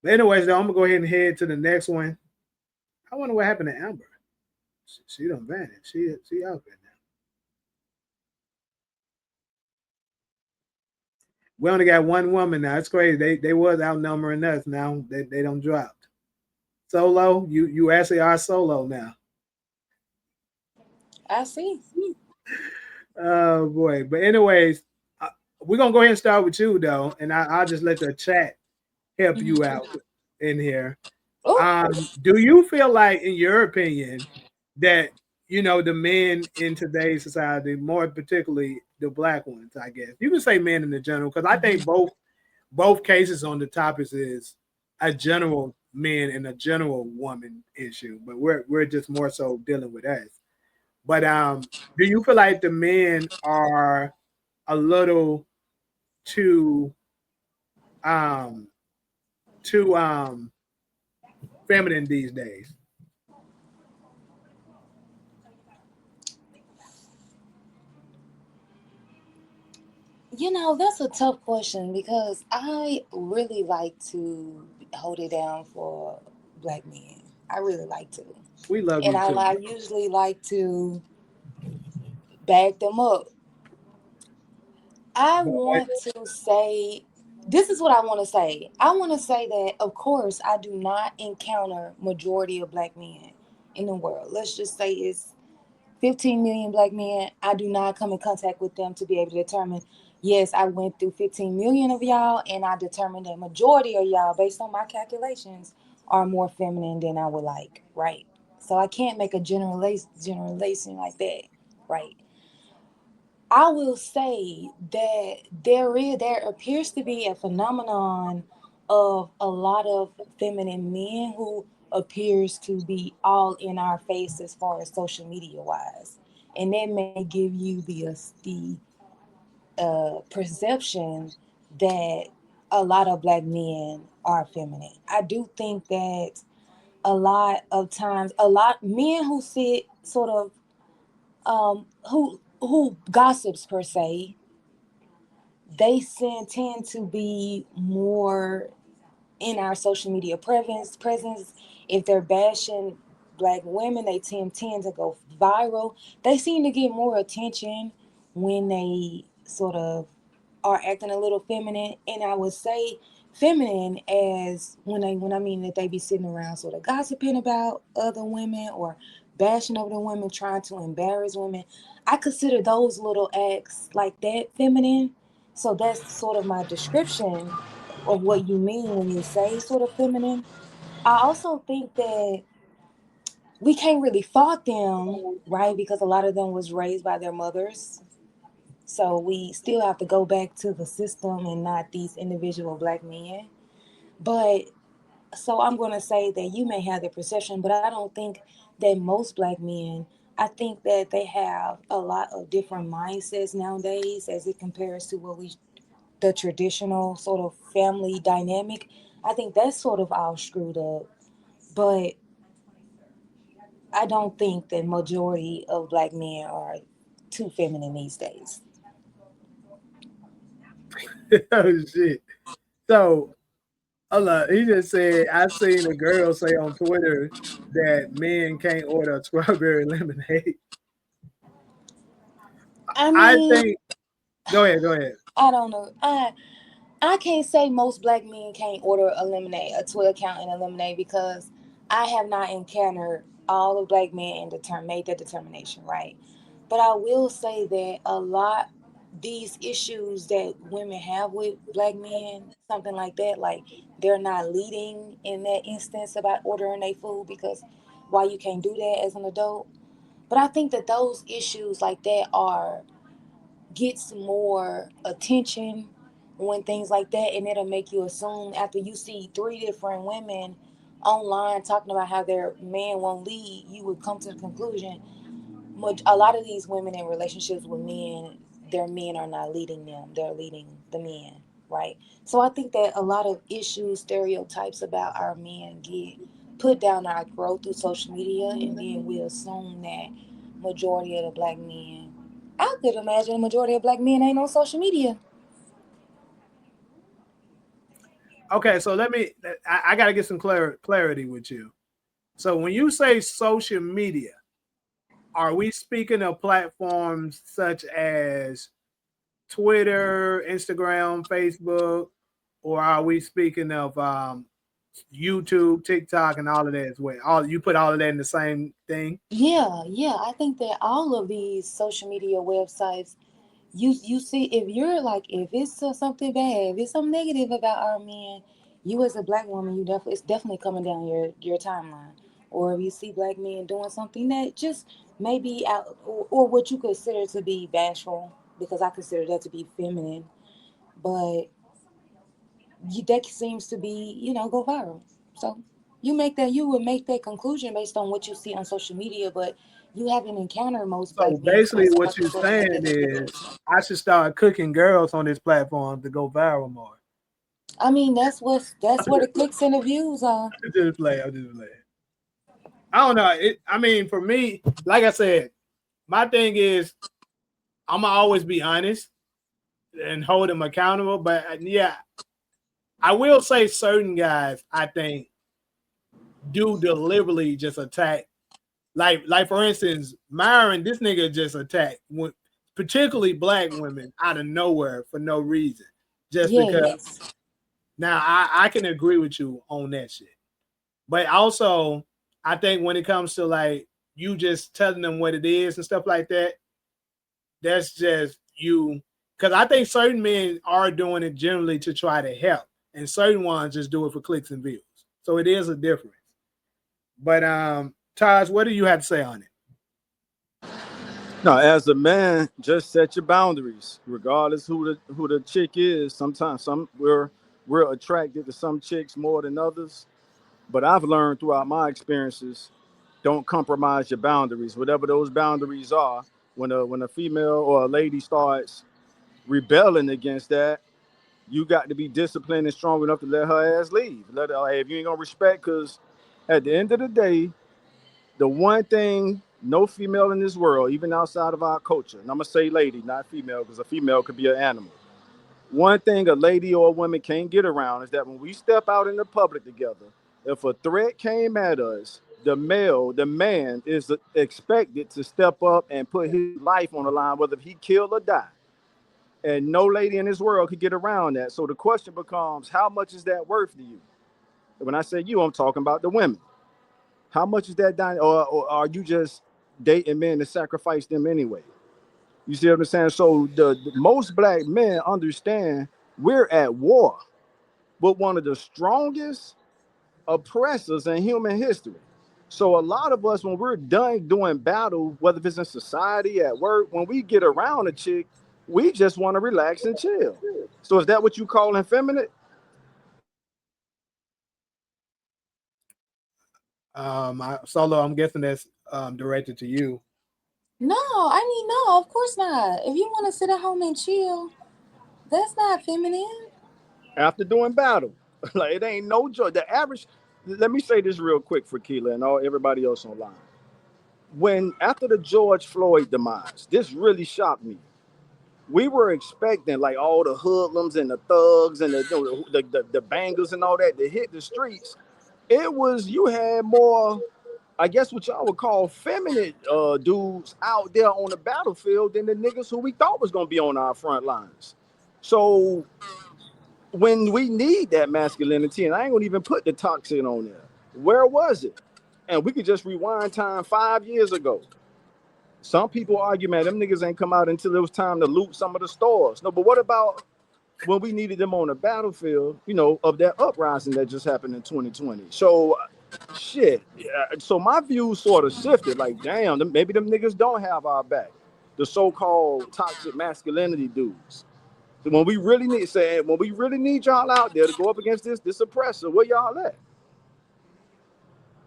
But anyways, though, I'm gonna go ahead and head to the next one. I wonder what happened to Amber. She done vanished. She out there now. We only got one woman now. It's crazy. They was outnumbering us. Now they don't drop. Solo, you actually are solo now. I see. Oh boy. But anyways, uh, we're gonna go ahead and start with you though, and I'll just let the chat help you Mm-hmm. out in here. Oh, Do you feel like, in your opinion, that the men in today's society, more particularly the black ones, I guess you can say men in the general, because I think both cases on the topics is a general men and a general woman issue, but we're just more so dealing with us. But do you feel like the men are a little too um too feminine these days? that's a tough question because I really like to hold it down for black men. I really like to. We love And you I, too. I usually like to back them up. I But want to say, this is what I want to say. I want to say that, of course, I do not encounter majority of black men in the world. Let's just say it's 15 million black men. I do not come in contact with them to be able to determine, yes, I went through 15 million of y'all, and I determined that majority of y'all, based on my calculations, are more feminine than I would like, right? So I can't make a generalization like that, right? I will say that there appears to be a phenomenon of a lot of feminine men who appears to be all in our face as far as social media wise, and that may give you the perception that a lot of black men are feminine. I do think that a lot of times, a lot men who sit sort of who gossips per se, they tend to be more in our social media presence. If they're bashing black women, they tend to go viral. They seem to get more attention when they sort of are acting a little feminine. And I would say feminine as when I mean that they be sitting around sort of gossiping about other women or bashing over the women, trying to embarrass women. I consider those little acts like that feminine. So that's sort of my description of what you mean when you say sort of feminine. I also think that we can't really fault them, right? Because a lot of them was raised by their mothers. So we still have to go back to the system and not these individual black men. But so I'm going to say that you may have the perception, but I don't think that most black men, I think that they have a lot of different mindsets nowadays as it compares to the traditional sort of family dynamic. I think that's sort of all screwed up. But I don't think that majority of black men are too feminine these days. oh shit. So hold on. He just said I seen a girl say on Twitter that men can't order strawberry lemonade. I I mean, think go ahead, go ahead. I don't know. I can't say most black men can't order a lemonade, a 12 count in a lemonade, because I have not encountered all of black men and made that determination, right? But I will say that a lot these issues that women have with black men, something like that, like they're not leading in that instance about ordering their food because why you can't do that as an adult. But I think that those issues like that are gets more attention when things like that, and it'll make you assume after you see three different women online talking about how their man won't lead, you would come to the conclusion a lot of these women in relationships with men, their men are not leading them, they're leading the men, right? So I think that a lot of issues, stereotypes about our men get put down our throat through social media, and then we assume that majority of the black men, I could imagine the majority of black men ain't on social media. Okay, so let me. I got to get some clarity with you. So when you say social media, are we speaking of platforms such as Twitter, Instagram, Facebook, or are we speaking of YouTube, TikTok, and all of that as well? All you put all of that in the same thing? Yeah. I think that all of these social media websites, you see, if you're like, if it's something bad, if it's something negative about our men, you as a black woman, you definitely, it's definitely coming down your timeline. Or if you see black men doing something that just maybe out, or what you consider to be bashful, because I consider that to be feminine, but that seems to be, go viral. So you would make that conclusion based on what you see on social media, but you haven't encountered most So black men basically, what on you're social saying media. is I should start cooking girls on this platform to go viral more. I mean, that's where the clicks and the views are. Just play. I'm just playing. I don't know. I mean, for me, like I said, my thing is I'm gonna always be honest and hold them accountable. But yeah, I will say certain guys I think do deliberately just attack. Like for instance, Myron, this nigga just attacked, particularly black women out of nowhere for no reason, just because. Yes. Now I can agree with you on that shit, but also I think when it comes to like you just telling them what it is and stuff like that, that's just you. Because I think certain men are doing it generally to try to help, and certain ones just do it for clicks and views. So it is a difference. But Taj, what do you have to say on it? No, as a man, just set your boundaries, regardless who the chick is. Sometimes we're attracted to some chicks more than others. But I've learned throughout my experiences, don't compromise your boundaries, whatever those boundaries are. When a female or a lady starts rebelling against that, you got to be disciplined and strong enough to let her ass leave. Let her, hey, if you ain't gonna respect, because at the end of the day, the one thing no female in this world, even outside of our culture, and I'm gonna say lady, not female, because a female could be an animal. One thing a lady or a woman can't get around is that when we step out in the public together, if a threat came at us, the man is expected to step up and put his life on the line, whether he kill or die. And no lady in this world could get around that. So the question becomes, how much is that worth to you? And when I say you, I'm talking about the women. How much is that done? Or are you just dating men to sacrifice them anyway? You see what I'm saying? So the most black men understand we're at war with one of the strongest oppressors in human history. So a lot of us, when we're done doing battle, whether it's in society, at work, when we get around a chick, we just want to relax and chill. So is that what you call effeminate? Solo, I'm guessing that's directed to you. No, I mean, no, of course not. If you want to sit at home and chill, that's not feminine. After doing battle. Like it ain't no joy. The average, let me say this real quick for Keela and all everybody else online. When after the George Floyd demise, this really shocked me. We were expecting like all the hoodlums and the thugs and the bangers and all that to hit the streets. It was you had more, I guess what y'all would call feminine dudes out there on the battlefield than the niggas who we thought was gonna be on our front lines. So when we need that masculinity, and I ain't gonna even put the toxin on there, where was it? And we could just rewind time 5 years ago. Some people argue, man, them niggas ain't come out until it was time to loot some of the stores. No, but what about when we needed them on the battlefield, of that uprising that just happened in 2020? So, shit. Yeah, so my view sort of shifted. Like, damn, maybe them niggas don't have our back. The so-called toxic masculinity dudes. So when we really need y'all out there to go up against this oppressor, where y'all at?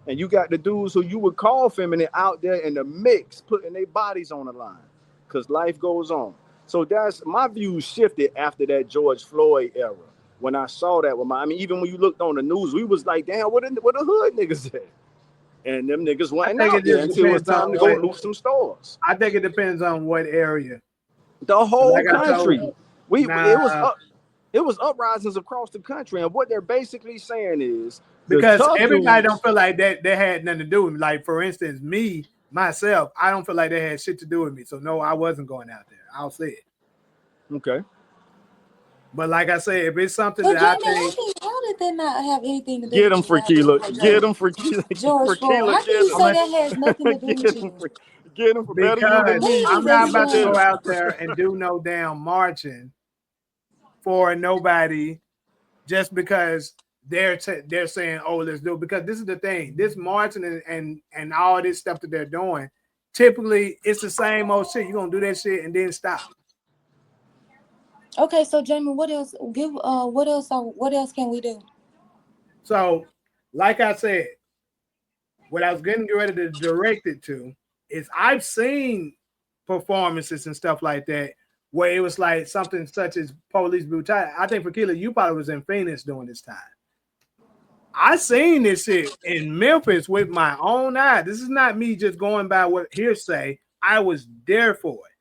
And you got the dudes who you would call feminine out there in the mix, putting their bodies on the line, because life goes on. So that's my views shifted after that George Floyd era. When I saw that I mean, even when you looked on the news, we was like, damn, what the hood niggas at? And them niggas I wasn't think it out there just until it was depends on time to go what. loot some stores. I think it depends on what area. The whole Like I told country. you, It was nah, up. It was uprisings across the country, and what they're basically saying is the because tough everybody don't dudes. feel like that they had nothing to do with me. Like for instance, me myself, I don't feel like they had shit to do with me. So no, I wasn't going out there. I'll say it. Okay. But like I said, if it's something So that I Jamie, think how did that not have anything to do Get with him you? for What happened Keela. with Get him for Keela. George For Floyd? Keela. How can Get you him. I'm say gonna, that has nothing to do with Get him you? for. Get him for better you than because me. I'm Please not about to Get go him. explain. out there and do no damn marching for nobody just because they're saying, oh, let's do it. Because this is the thing, this marching and all this stuff that they're doing, typically it's the same old shit. You're gonna do that shit and then stop. Okay, so Jamie, what else? What else can we do? So, like I said, what I was getting ready to direct it to is I've seen performances and stuff like that where it was like something such as police brutality. I think for Keela, you probably was in Phoenix during this time. I seen this shit in Memphis with my own eyes. This is not me just going by what hearsay. I was there for it.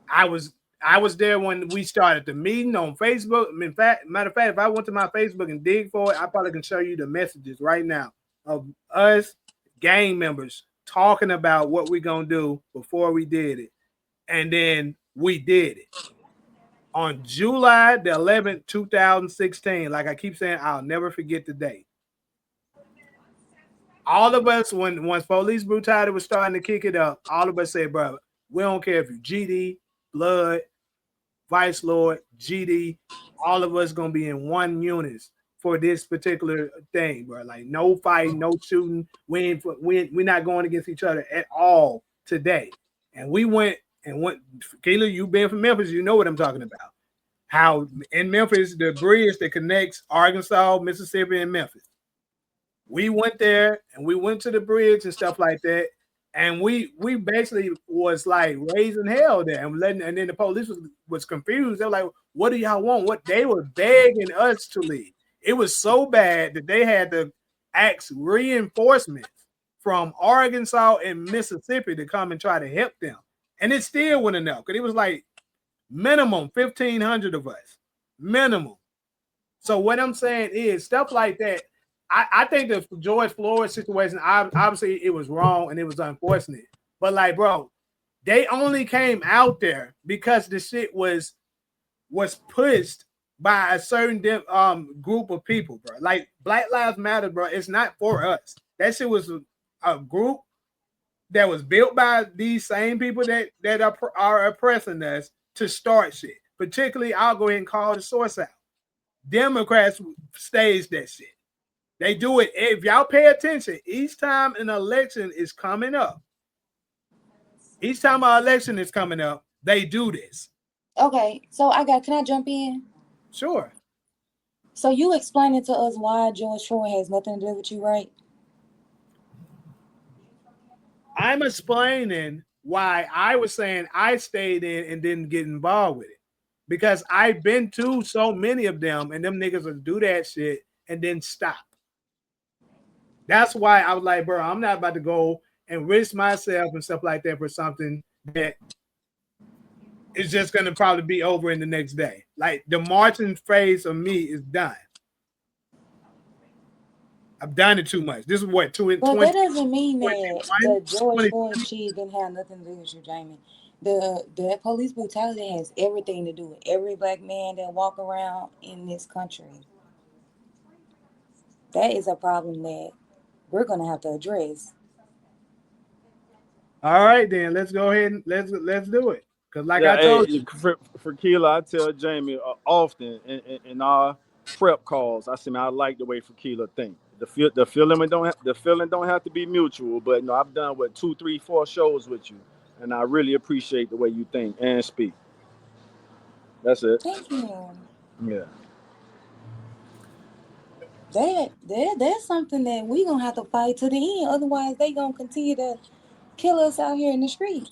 I was there when we started the meeting on Facebook. In fact, matter of fact, if I went to my Facebook and dig for it, I probably can show you the messages right now of us gang members talking about what we're gonna do before we did it. And then we did it. On July the 11th, 2016, like I keep saying, I'll never forget the date. All of us, once police brutality was starting to kick it up, all of us said, bro, we don't care if you GD, Blood, Vice Lord, GD, all of us gonna be in one unit for this particular thing, bro. Like no fighting, no shooting. We're not going against each other at all today. And we went and went. Keela, you been from Memphis, you know what I'm talking about. How in Memphis, the bridge that connects Arkansas, Mississippi, and Memphis. We went there and we went to the bridge and stuff like that. And we basically was like raising hell there and letting, and then the police was confused. They were like, what do y'all want? What they were begging us to leave. It was so bad that they had to ask reinforcements from Arkansas and Mississippi to come and try to help them. And it still wasn't enough because it was like minimum 1,500 of us. Minimum. So what I'm saying is stuff like that. I think the George Floyd situation, obviously it was wrong and it was unfortunate. But like, bro, they only came out there because the shit was pushed by a certain group of people, bro. Like Black Lives Matter, bro. It's not for us. That shit was a group that was built by these same people that are oppressing us to start shit. Particularly, I'll go ahead and call the source out. Democrats staged that shit. They do it. If y'all pay attention, each time an election is coming up, each time an election is coming up, they do this. Okay, so can I jump in? Sure. So you explaining to us why George Floyd has nothing to do with you, right? I'm explaining why I was saying I stayed in and didn't get involved with it. Because I've been to so many of them and them niggas will do that shit and then stop. That's why I was like, bro, I'm not about to go and risk myself and stuff like that for something that is just going to probably be over in the next day. Like the marching phase of me is done. I've done it too much. This is what, 20, But 20, that doesn't mean that the George 20. Floyd shit didn't have nothing to do with you, Jamie. The police brutality has everything to do with every black man that walk around in this country. That is a problem that we're gonna have to address. All right, then let's go ahead and let's do it. Because like Yeah, I told you, for Keela, I tell Jamie often in our prep calls, I say, man, I like the way for Keela think. The feeling don't have to be mutual, but no, I've done what 2, 3, 4 shows with you, and I really appreciate the way you think and speak. That's it. Thank you. Yeah. That's something that we gonna have to fight to the end. Otherwise, they gonna continue to kill us out here in the streets.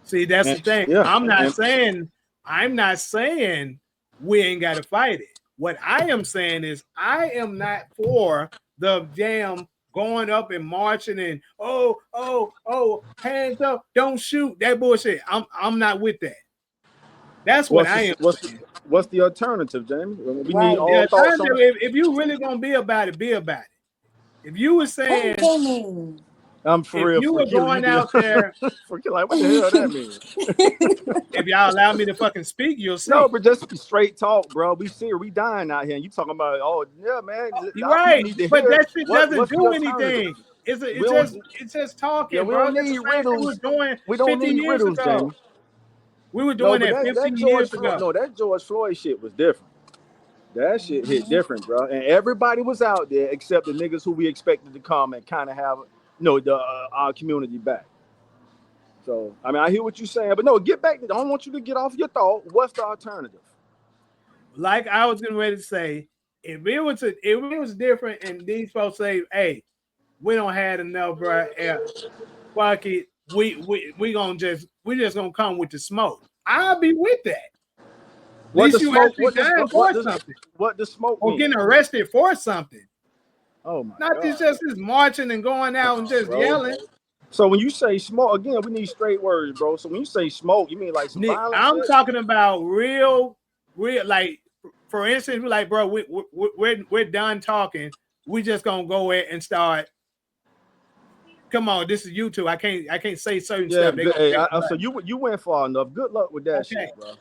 see, that's the And, thing. yeah. I'm not saying we ain't got to fight it. What I am saying is I am not for the damn going up and marching and hands up, don't shoot, that bullshit. I'm not with that. That's what I am saying. What's the alternative, Jamie? We need Right. The all thoughts on. alternative, if you really gonna be about it, be about it. If you were What saying, that mean? I'm for if real, you for were Keela, you going be out there, for Keela, like, what the hell that mean? if y'all allow me to fucking speak, you'll No, see. but just straight talk, bro. We see we dying out here, and you talking about, oh yeah, man, You're our people right, need to but hear that shit doesn't what's the do alternative. anything. It's a, We it's don't, just it's just yeah, talking, we bro. don't It's the need same thing we riddles. were doing We don't 50 need years riddles, ago. Jamie. We were No, doing but that that 15 George years Floyd, ago. no, that George Floyd shit was different. That shit hit different, bro. And everybody was out there except the niggas who we expected to come and kind of have, the our community back. So, I mean, I hear what you're saying, but no, get back. I don't want you to get off your thought. What's the alternative? Like I was getting ready to say, if it was different, and these folks say, "Hey, we don't have enough, bro. Fuck it, we just gonna come with the smoke." I'll be with that. At What least the you smoke? actually dying for something What does smoke or mean? getting arrested for something. Oh my Not god, just this marching and going come out and on, just bro. yelling. So when you say smoke, again, we need straight words, bro. So when you say smoke, you mean like some Nick, violent I'm shit? talking about real, like, for instance, we're like, bro, we're done talking. We just gonna go in and start. Come on, this is YouTube. I can't say certain Yeah, stuff. They good. gonna Hey, press the so button. you went far enough. Good luck with that Okay. shit, bro.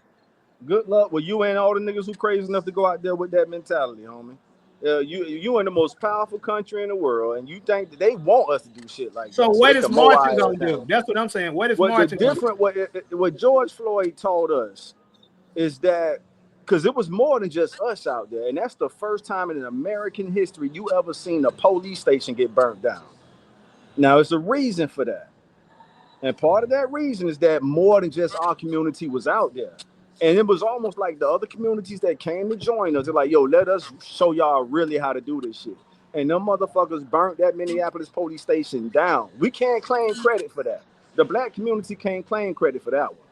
Good luck with you and all the niggas who crazy enough to go out there with that mentality, homie. You in the most powerful country in the world, and you think that they want us to do shit like So that, so what they is can mow marching our ass gonna down. do? That's what I'm saying. What is What the marching gonna do? different what George Floyd taught us is that because it was more than just us out there, and that's the first time in American history you ever seen a police station get burnt down. Now, it's a reason for that. And part of that reason is that more than just our community was out there. And it was almost like the other communities that came to join us. They're like, yo, let us show y'all really how to do this shit. And them motherfuckers burnt that Minneapolis police station down. We can't claim credit for that. The black community can't claim credit for that one.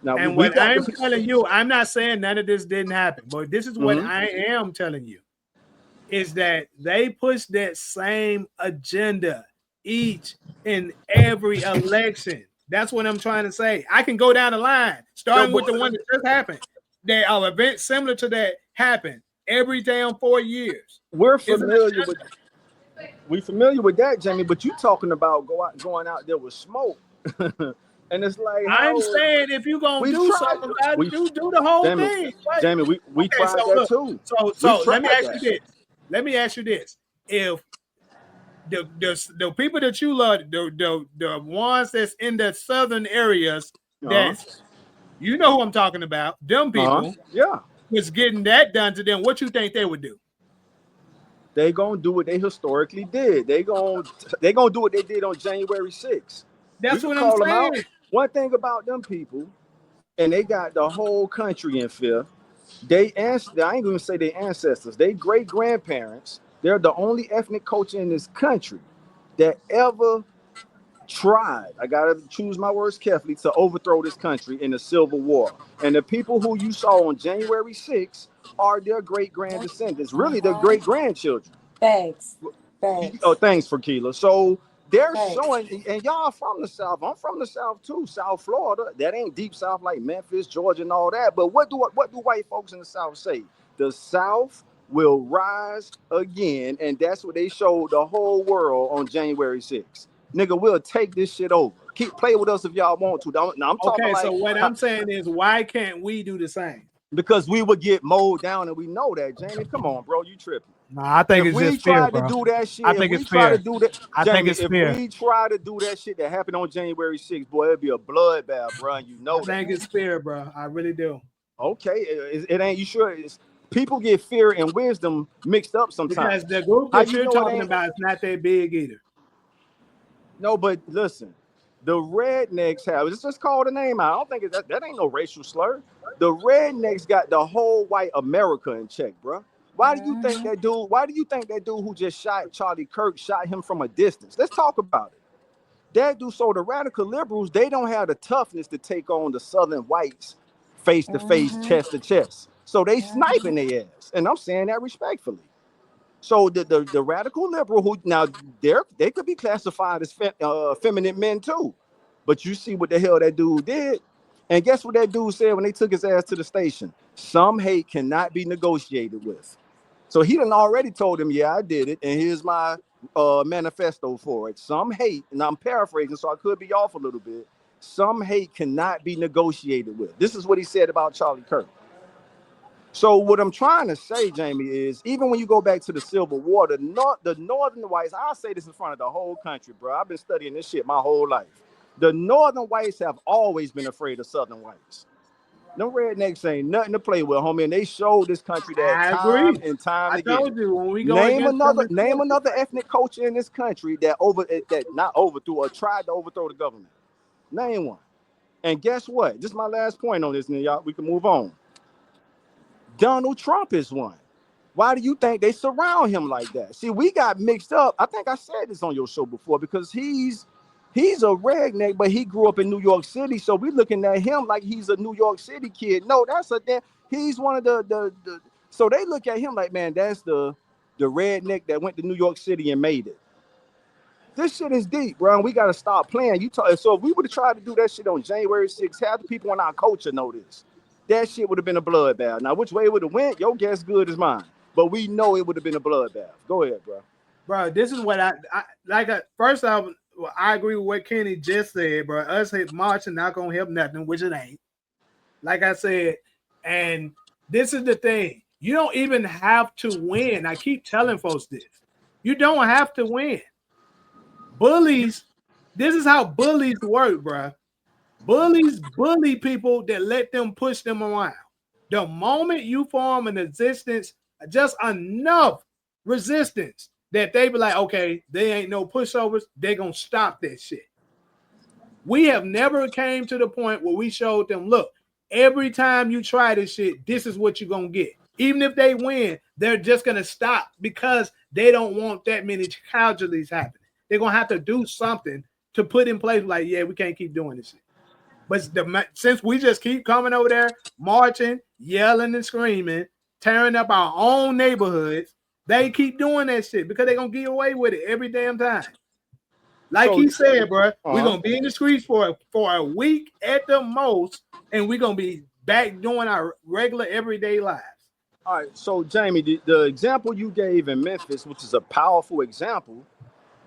Now, And we what got I'm to. telling you, I'm not saying none of this didn't happen, but this is what Mhm. I am telling you is that they push that same agenda each and every election. That's what I'm trying to say. I can go down the line, No, starting but with the one that just happened. There are events similar to that happen every damn 4 years. we're It's an familiar agenda. with we familiar with that, Jamie. But you talking about going out there with smoke, and it's like I'm how saying if you're gonna we've do tried. something about it, We do the whole Jamie, thing. What? Jamie, we Okay, tried so that look, too. We so let me tried ask you that. this. Let me ask you this. If the people that you love, the ones that's in the southern areas, Uh that's you know who I'm talking about, them huh. people Yeah, was getting that done to them, what you think they would do? they gonna do what they historically did. They gonna do what they did on January 6th. We That's could what I'm call them out. saying. One thing about them people, and they got the whole country in fear. I ain't gonna say their ancestors, they great grandparents. They're the only ethnic culture in this country that ever tried, I gotta choose my words carefully, to overthrow this country in the Civil War. And the people who you saw on January 6th are their great grand descendants, really their great grandchildren. Facts. Oh, Facts. thanks for Keela. So they're Facts. showing, and y'all from the South. I'm from the South too, South Florida. That ain't deep South like Memphis, Georgia, and all that. But what do white folks in the South say? The South will rise again, and that's what they showed the whole world on January 6th. Nigga, we'll take this shit over. Keep play with us if y'all want to. Now I'm talking Okay, so like what I'm saying is, why can't we do the same? because we would get mowed down, and we know that, Jamie. Come on, bro, you tripping. No, I think If it's we just fear, try to bro. do that shit, I if think we it's try to fear. do that, I think Jamie, it's if fear. we try to do that shit that happened on January 6th, boy, it'd be a bloodbath, bro. And you know I that. think it's fear, bro. I really do. Okay, it ain't. You sure? People get fear and wisdom mixed up Because sometimes. the group How that you you're know it talking ain't? about is not that big either. No, but listen, the rednecks have. Let's just call the name out. I don't think that ain't no racial slur. The rednecks got the whole white America in check, bro. Why do you think that dude? Why do you think that dude who just shot Charlie Kirk shot him from a distance? Let's talk about it. That dude. So the radical liberals, they don't have the toughness to take on the Southern whites face to face, chest to chest. So they sniping their ass, and I'm saying that respectfully. So the radical liberal who now they could be classified as feminine men too, but you see what the hell that dude did, and guess what that dude said when they took his ass to the station? Some hate cannot be negotiated with. So he done already told him, yeah, I did it, and here's my manifesto for it. Some hate, and I'm paraphrasing, so I could be off a little bit. Some hate cannot be negotiated with. This is what he said about Charlie Kirk. So what I'm trying to say, Jamie, is even when you go back to the Civil War, the northern whites, I'll say this in front of the whole country, bro. I've been studying this shit my whole life. The northern whites have always been afraid of southern whites. Them rednecks ain't nothing to play with, homie, and they showed this country that I time agree. and time I again. told you when we go Name against another ethnic culture in this country that not overthrew or tried to overthrow the government. Name one. And guess what? This is my last point on this, and y'all, we can move on. Donald Trump is one. Why do you think they surround him like that? See, we got mixed up. I think I said this on your show before, because he's a redneck, but he grew up in New York City. So we're looking at him like he's a New York City kid. No, he's one of the so they look at him like, man, that's the redneck that went to New York City and made it. This shit is deep, bro. And we got to stop playing. So if we would have tried to do that shit on January 6th, half the people in our culture know this. That shit would have been a bloodbath. Now, which way it would have went, your guess good as mine. But we know it would have been a bloodbath. Go ahead, bro. Bro, this is what I like. First off, I agree with what Kenny just said, bro. Us marching not gonna help nothing, which it ain't. Like I said, and this is the thing. You don't even have to win. I keep telling folks this. You don't have to win. Bullies, this is how bullies work, bro. Bullies bully people that let them push them around. The moment you form an resistance, just enough resistance that they be like, okay, they ain't no pushovers, they gonna stop that shit. We have never came to the point where we showed them, look, every time you try this shit, this is what you're gonna get. Even if they win, they're just gonna stop because they don't want that many casualties happening. They're gonna have to do something to put in place, like, yeah, we can't keep doing this shit. But since we just keep coming over there, marching, yelling and screaming, tearing up our own neighborhoods, they keep doing that shit because they're going to get away with it every damn time. Like he said, bro, we're going to be in the streets for a week at the most, and we're going to be back doing our regular everyday lives. All right, so Jamie, the example you gave in Memphis, which is a powerful example,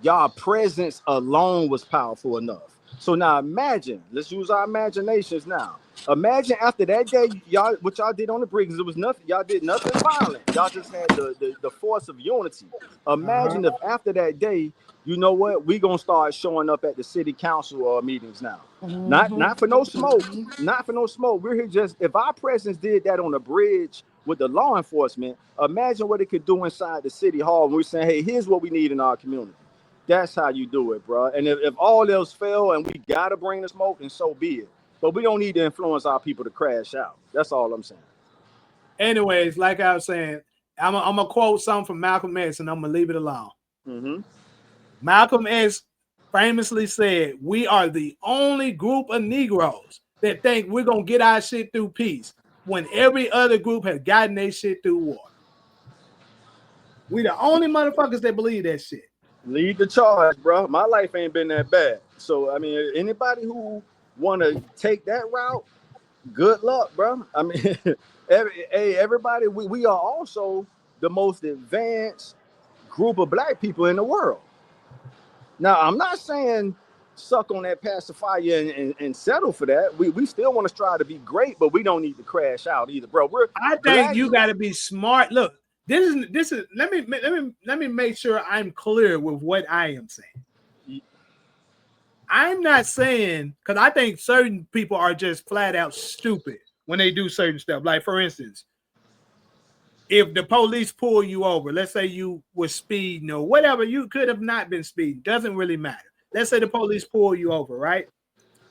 y'all presence alone was powerful enough. So now imagine, let's use our imaginations now. Imagine after that day, y'all, what y'all did on the bridge, it was nothing, y'all did nothing violent. Y'all just had the force of unity. Imagine if after that day, you know what, we gonna start showing up at the city council meetings now. Not for no smoke, not for no smoke. We're here just, if our presence did that on the bridge with the law enforcement, imagine what it could do inside the city hall when we're saying, hey, here's what we need in our community. That's how you do it, bro. And if all else fail and we gotta bring the smoke, and so be it. But we don't need to influence our people to crash out. That's all I'm saying. Anyways, like I was saying, I'm gonna quote something from Malcolm X, and I'm gonna leave it alone. Malcolm X famously said, "We are the only group of Negroes that think we're gonna get our shit through peace, when every other group has gotten their shit through war. We the only motherfuckers that believe that shit." Lead the charge, bro. My life ain't been that bad. So, I mean, anybody who want to take that route, good luck, bro. I mean, everybody, we are also the most advanced group of black people in the world. Now, I'm not saying suck on that pacifier and settle for that. We still want to strive to be great, but we don't need to crash out either, bro. I think you got to be smart. Look, this is. Let me make sure I'm clear with what I am saying. I'm not saying, because I think certain people are just flat out stupid when they do certain stuff. Like, for instance, if the police pull you over, let's say you were speeding or whatever, you could have not been speeding. Doesn't really matter. Let's say the police pull you over, right?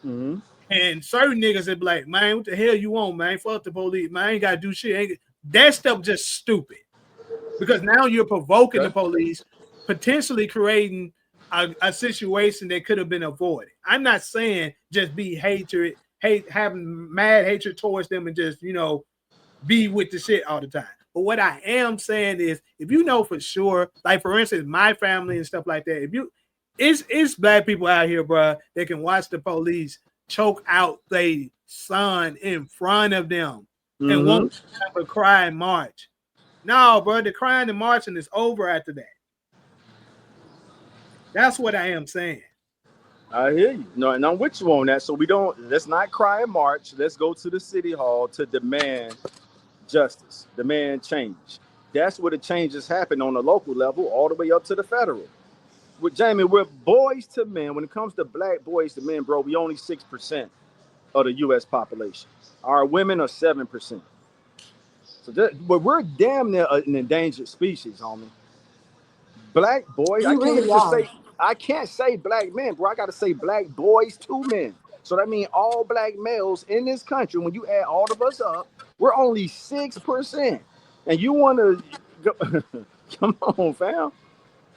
Mm-hmm. And certain niggas are like, man, what the hell you want, man? Fuck the police, man. I ain't got to do shit. That stuff just stupid. Because now you're provoking the police, potentially creating a situation that could have been avoided. I'm not saying just be having mad hatred towards them and just, be with the shit all the time. But what I am saying is, if you know for sure, like for instance, my family and stuff like that, it's black people out here, bro, that can watch the police choke out their son in front of them. and won't have a cry and march. No, bro, the crying and marching is over after that. That's what I am saying. I hear you. No, and I'm with you on that. So let's not cry and march. Let's go to the city hall to demand justice, demand change. That's where the changes happen on the local level, all the way up to the federal. With Jamie, we're boys to men. When it comes to black boys to men, bro, we only 6% of the U.S. population. Our women are 7%. But we're damn near an endangered species, homie. Black boys, You really are. I can't say black men, bro. I gotta say black boys to men. So that means all black males in this country, when you add all of us up, we're only 6%. And you wanna come on, fam.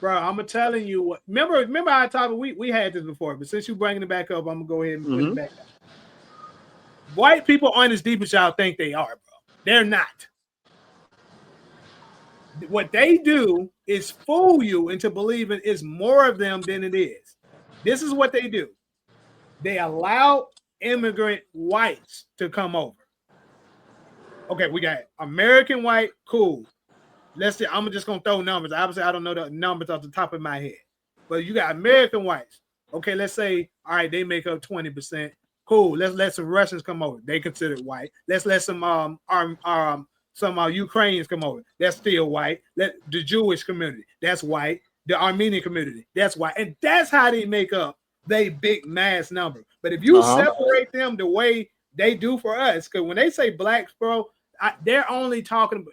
Bro, I'm telling you what. Remember I talked. We had this before, but since you're bringing it back up, I'm gonna go ahead and put it back up. White people aren't as deep as y'all think they are, bro. They're not. What they do is fool you into believing it's more of them than it is. This is what they do. They allow immigrant whites to come over. Okay, we got American white, cool. Let's see, I'm just gonna throw numbers. Obviously, I don't know the numbers off the top of my head, but you got American whites. Okay, let's say, all right, they make up 20%. Cool. Let's let some Russians come over. They considered white. Let's let some Ukrainians come over. That's still white. Let the Jewish community, that's white. The Armenian community, that's white. And that's how they make up they big mass number. But if you separate them the way they do for us, because when they say blacks, bro, they're only talking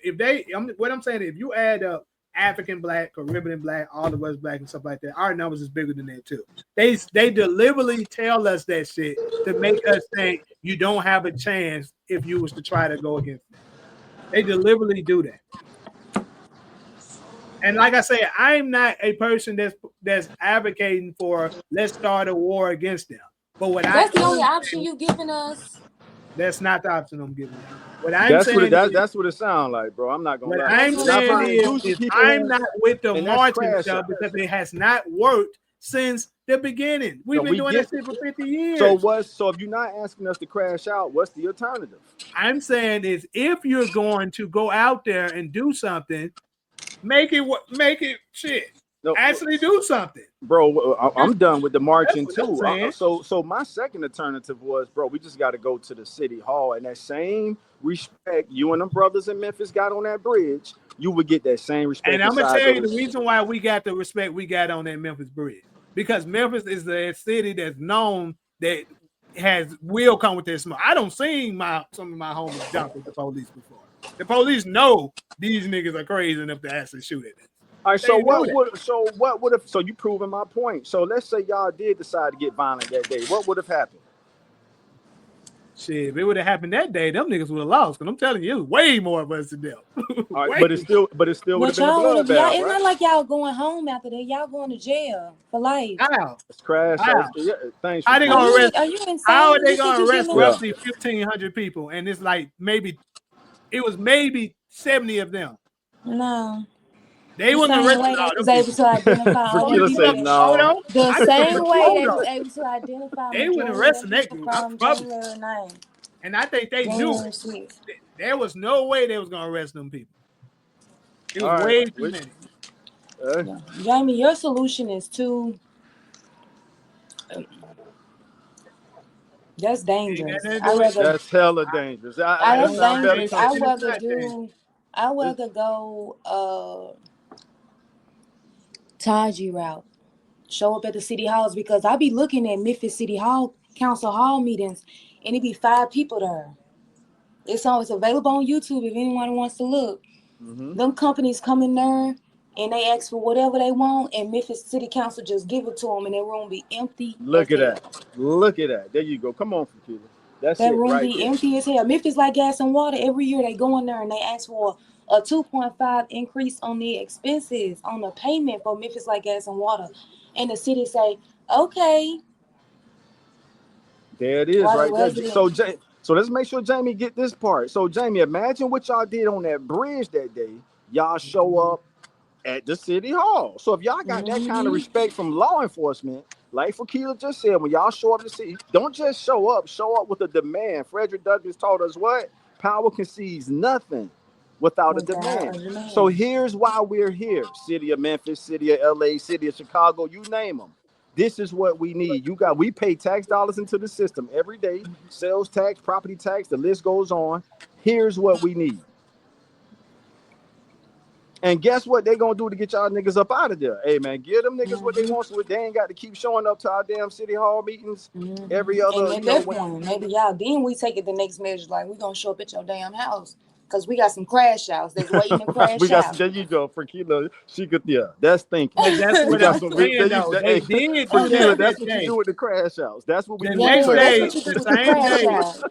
what I'm saying, if you add up African black, Caribbean black, all of us black and stuff like that, our numbers is bigger than that too. They deliberately tell us that shit to make us think you don't have a chance if you was to try to go against them. They deliberately do that. And like I say, I'm not a person that's advocating for let's start a war against them. But that's the only option you've given us. That's not the option I'm giving you. That's what it sounds like, bro. I'm not gonna lie. What I'm saying is I'm not with the marching stuff because it has not worked since the beginning. We've been doing that shit for 50 years. So if you're not asking us to crash out, what's the alternative? I'm saying is if you're going to go out there and do something, make it shit. No, actually do something, bro. I'm done with the marching too. So my second alternative was, bro, we just got to go to the city hall, and that same respect you and them brothers in Memphis got on that bridge, you would get that same respect. And I'm gonna tell you the reason why we got the respect we got on that Memphis bridge, because Memphis is the city that's known that will come with this smoke. I don't see some of my homies jump with the police before. The police know these niggas are crazy enough to actually shoot at them. All right, so what would have? So you proving my point. So let's say y'all did decide to get violent that day. What would have happened? Shit, if it would have happened that day, them niggas would have lost. Because I'm telling you, it was way more of us to them. All right, but it still would have been a bloodbath, right? It's not like y'all going home after that. Y'all going to jail for life. How? It's crash. Thanks. How they gonna arrest? Are you insane? How are they gonna arrest roughly 1,500 people? And it's like maybe 70 of them. No. They wouldn't arrest them. Was able to identify no. The same way they was able to identify. They wouldn't arrest that group. And I think they knew there was no way they was gonna arrest them people. It was way too many. Jamie, your solution is too. That's dangerous. That's hella dangerous. That's dangerous. I rather go Taji route. Show up at the city halls, because I be looking at Memphis City Hall Council Hall meetings and it be 5 people there. It's always available on YouTube if anyone wants to look. Them companies come in there and they ask for whatever they want, and Memphis City Council just give it to them, and their room be empty. Look at that. There you go. Come on, Fakila. That room be empty as hell. Memphis like gas and water. Every year they go in there and they ask for a 2.5 increase on the expenses, on the payment for Memphis like gas and water. And the city say, okay. There it is, right there. So let's make sure Jamie get this part. So Jamie, imagine what y'all did on that bridge that day. Y'all show up at the city hall. So if y'all got that kind of respect from law enforcement, like Fakila just said, when y'all show up to see, don't just show up with a demand. Frederick Douglass taught us what? Power concedes nothing without a demand. So here's why we're here. City of Memphis, city of LA, city of Chicago, you name them. This is what we need. We pay tax dollars into the system every day. Sales tax, property tax, the list goes on. Here's what we need. And guess what they gonna do to get y'all niggas up out of there? Hey man, give them niggas what they want, so they ain't got to keep showing up to our damn city hall meetings every other. And at that point, maybe y'all then we take it the next measure, like we gonna show up at your damn house because we got some crash outs that's waiting to crash we got out. there you go, Frankila. She could, that's thinking. But that's what I'm saying, though. They did do that. That's what you do with the crash outs. That's what we do. The next day, the same day,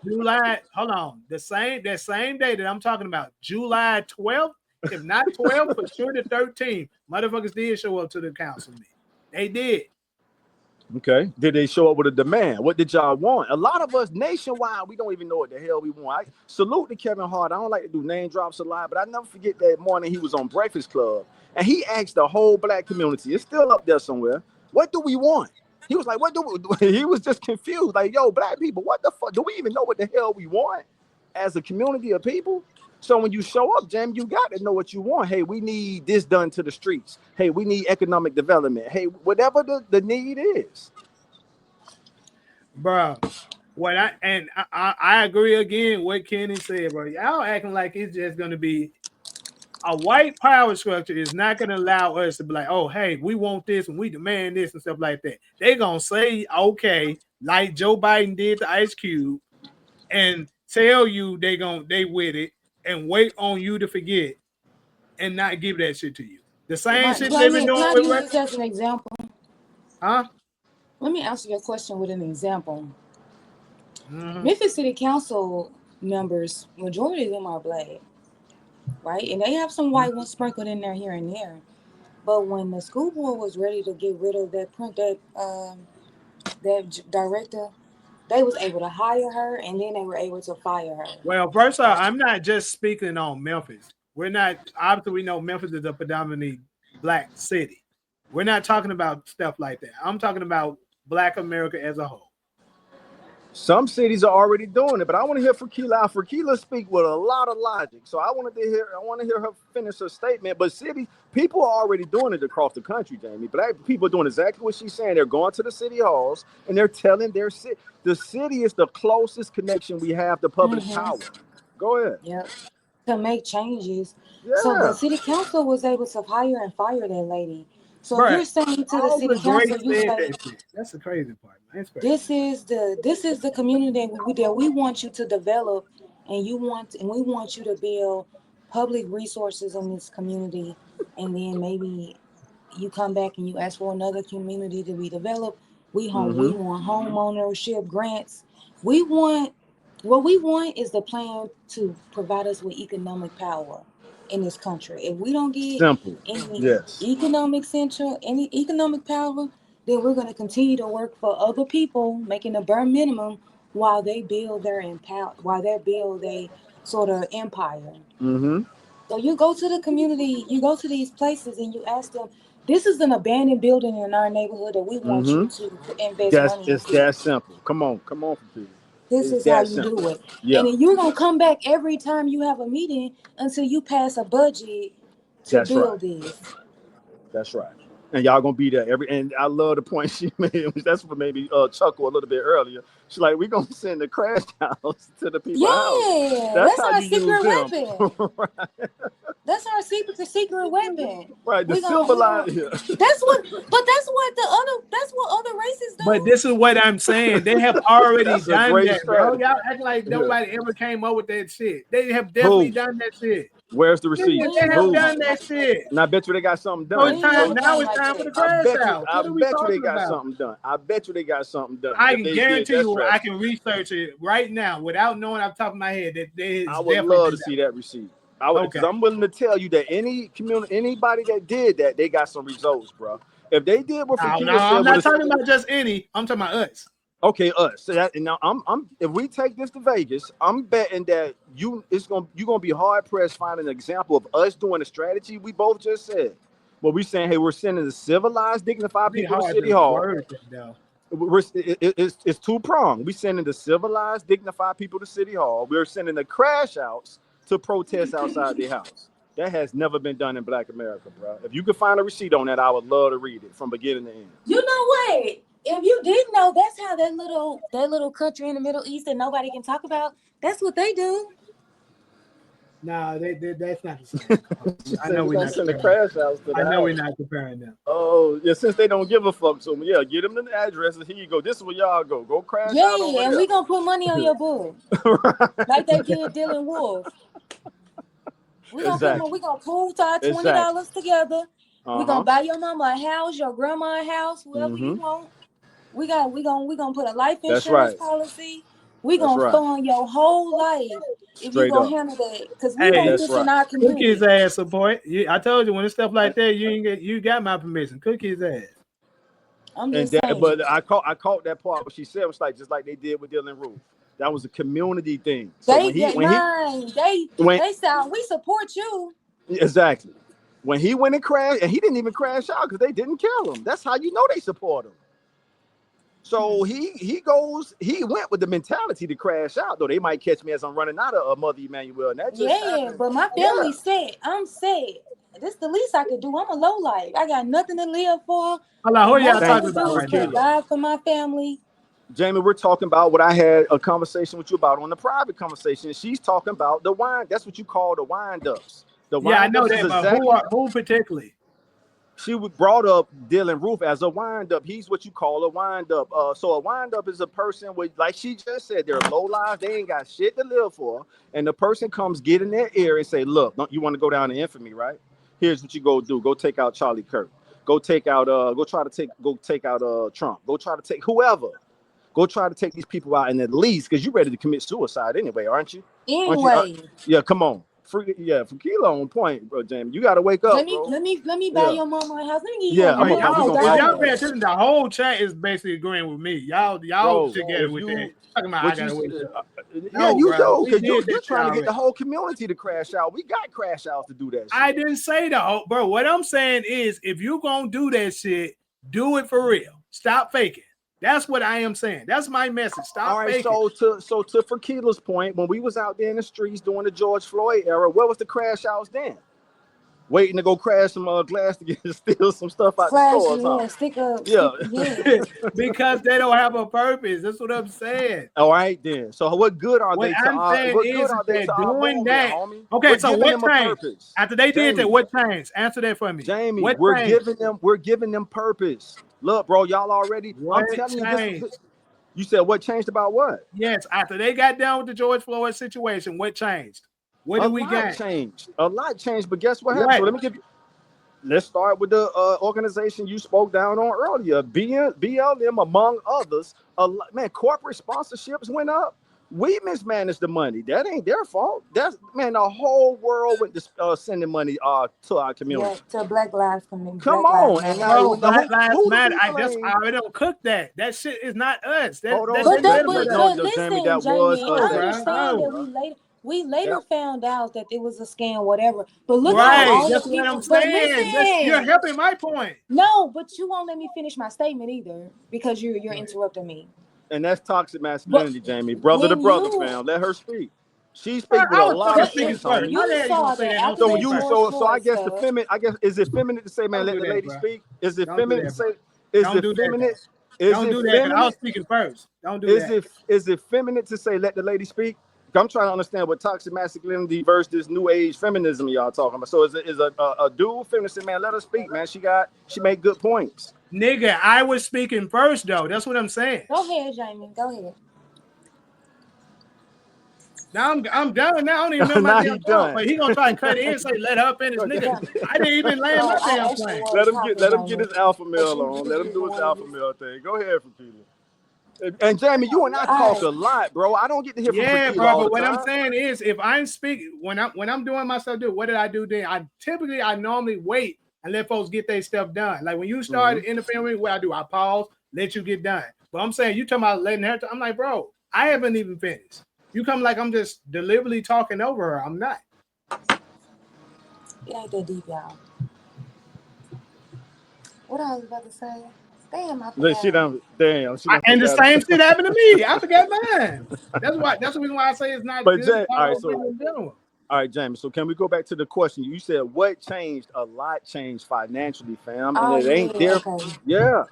July. Hold on, that same day that I'm talking about, July 12th. If not 12, for sure the 13th. Motherfuckers did show up to the council meeting. They did. Okay. Did they show up with a demand? What did y'all want? A lot of us nationwide, we don't even know what the hell we want. I salute to Kevin Hart. I don't like to do name drops a lot, but I never forget that morning he was on Breakfast Club and he asked the whole black community. It's still up there somewhere. What do we want? He was like, what do we? He was just confused. Like, yo, black people, what the fuck? Do we even know what the hell we want as a community of people? So when you show up, Jam, you got to know what you want. Hey, we need this done to the streets. Hey, we need economic development. Hey, whatever the need is. Bro, I agree again what Kenny said, bro. Y'all acting like it's just going to be a white power structure is not going to allow us to be like, oh, hey, we want this and we demand this and stuff like that. They're going to say, okay, like Joe Biden did to Ice Cube and tell you they with it. And wait on you to forget and not give that shit to you. The same shit they've been doing with this as an example. Huh? Let me answer your question with an example. Memphis City Council members, majority of them are black, right? And they have some white ones sprinkled in there here and there. But when the school board was ready to get rid of that director, they was able to hire her, and then they were able to fire her. Well, first off, I'm not just speaking on Memphis. We're not, obviously we know Memphis is a predominantly black city. We're not talking about stuff like that. I'm talking about Black America as a whole. Some cities are already doing it, but I want to hear Frankila. Frankila speak with a lot of logic. So I want to hear her finish her statement. But people are already doing it across the country, Jamie. Black people are doing exactly what she's saying. They're going to the city halls and they're telling their city. The city is the closest connection we have to public power. Go ahead. Yep. To make changes. Yeah. So the city council was able to hire and fire that lady. So if you're saying to the city council, you say, that's the crazy part. This is the community that we want you to develop, and we want you to build public resources in this community, and then maybe you come back and you ask for another community to be developed. We want home ownership grants. What we want is the plan to provide us with economic power in this country. If we don't get any economic power, then we're going to continue to work for other people, making the bare minimum while they build their sort of empire. So you go to the community, you go to these places, and you ask them, this is an abandoned building in our neighborhood that we want you to invest money in. It's that simple. Come on, people. This is how you do it. Yeah. And then you're going to come back every time you have a meeting until you pass a budget to build this. That's right. And y'all gonna be there and I love the point she made. That's what made me chuckle a little bit earlier. She's like, we're gonna send the crash house to the people's house. That's our secret weapon. Right. That's our secret weapon. Right, the silver line. That's what other races do. But this is what I'm saying. They have already done that, bro. Y'all act like nobody ever came up with that shit. They have definitely done that shit. Where's the receipt? They have done that shit. And I bet you they got something done. Now it's time for the crash out. I bet you they got something done. I bet you they got something done. I can guarantee you, I can research it right now without knowing off the top of my head that they. I would love to see that receipt. Because I'm willing to tell you that anybody that did that, they got some results, bro. If they did what I'm not talking about just any. I'm talking about us. Okay, us. So now I'm if we take this to Vegas, I'm betting that you're gonna be hard pressed finding an example of us doing the strategy we both just said. Well, we saying, hey, we're sending the civilized, dignified people to City Hall. It's two-pronged. We sending the civilized, dignified people to City Hall. We're sending the crash outs to protest outside their house. That has never been done in Black America, bro. If you could find a receipt on that, I would love to read it from beginning to end. You know what? If you didn't know, that's how that little country in the Middle East that nobody can talk about. That's what they do. No, that's not the same. I know we're not send the comparing. crash outs to the I know house. we're not comparing them. Oh, yeah, since they don't give a fuck to me, yeah, get them the address and here you go. This is where y'all go. Go crash out over Yeah, and there. we gonna put money on your book, like they did Dylan Wolf. We gonna pool our $20 together. We gonna buy your mama a house, your grandma a house, whoever you want. We gonna put a life insurance policy. We gonna fund your whole life if you gonna handle that, because we want this in our community. Cook his ass support. I told you when it's stuff like that, you got my permission. Cook his ass. I'm just saying. But I caught that part. What she said was like just like they did with Dylan Roof. That was a community thing. So they sound, we support you. Exactly. When he went and crashed, and he didn't even crash out because they didn't kill him. That's how you know they support him. So he went with the mentality to crash out, though they might catch me as I'm running out of Mother Emmanuel. And that just happened. But my family said, I'm sad. This is the least I could do. I'm a low life. I got nothing to live for. Hold on, who y'all talking about right now? God for my family. Jamie, we're talking about what I had a conversation with you about on the private conversation. She's talking about the wind. That's what you call the wind-ups. I know that, but who particularly? She brought up Dylan Roof as a wind-up. He's what you call a wind-up. So a wind-up is a person with, like she just said, they're low lives. They ain't got shit to live for. And the person comes get in their ear and say, look, don't you want to go down to infamy, right? Here's what you go do. Go take out Charlie Kirk. Go take out, go take out Trump. Go try to take whoever. Go try to take these people out, and at least, because you're ready to commit suicide anyway, aren't you? Anyway. Yeah, come on. For Kilo on point, bro, Jamie. You gotta wake up. Let me buy your mama a house. Let me give you y'all pay attention. The whole chat is basically agreeing with me. Y'all together with that. Talking about I gotta wake up. You do, because you're trying to get the whole community to crash out. We got crash outs to do that shit. I didn't say the whole, bro. What I'm saying is, if you gonna do that shit, do it for real. Stop faking. That's what I am saying. That's my message. Stop faking. So to Fakila's point, when we was out there in the streets during the George Floyd era, what was the crash outs then? Waiting to go crash some glass to steal some stuff out the stores. Stick up. Because they don't have a purpose. That's what I'm saying. All right, then. So what good are they? Doing that? Okay, so what changed after they did that? What changed? Answer that for me, Jamie. We're giving them purpose. Look, bro, y'all already. I'm telling you, you said what changed about what? Yes, after they got done with the George Floyd situation, what changed? What did we get? A lot changed, but guess what happened? So let's start with the organization you spoke down on earlier, BLM, among others. Corporate sponsorships went up. We mismanaged the money. That ain't their fault. The whole world went to sending money to our community. To Black Lives Community. Come on, and now Black Lives Matter. I already don't cook that. That shit is not us. But listen, Jamie, I understand that we later found out that it was a scam, whatever. But look at all that's what I'm saying. You're helping my point. No, but you won't let me finish my statement either, because you're interrupting me. And that's toxic masculinity, Jamie. Brother to brother, fam. Let her speak. She speaks with a lot of things. So I guess the feminine. Is it feminine to say, man, let the lady speak? Is it feminine to say? Is it feminine? Don't do that. I was speaking first. Don't do that. Is it feminine to say let the lady speak? I'm trying to understand what toxic masculinity versus this new age feminism y'all talking about. So is a dual feminist, man, let her speak, man. She made good points. Nigga, I was speaking first though. That's what I'm saying. Go ahead, Jamie. Go ahead. Now I'm done. Now I don't even remember my damn thought, but he gonna try and cut in and say let her finish, nigga. I didn't even land my damn plane. Let him get his alpha male on. Let him do his alpha male thing. Go ahead, Fakila. And Jamie, you and I talk a lot, bro. I don't get to hear from Fakila bro. But what I'm saying is, if I'm speaking when I'm doing my stuff, what did I do then? I normally wait and let folks get their stuff done. Like when you start interfering, what I do, I pause, let you get done. But I'm saying you talking about letting her. I'm like, bro, I haven't even finished. You come like I'm just deliberately talking over her. I'm not. It ain't that deep, y'all. What I was about to say? Damn, I Then she forgot. done, damn, she done And the forgot. same shit happened to me. I forgot mine. That's the reason why I say it's not But good to Jay, talk about women in general. all right, James. So can we go back to the question? You said what changed? A lot changed financially, fam, and Oh it ain't yeah, there. okay. Yeah,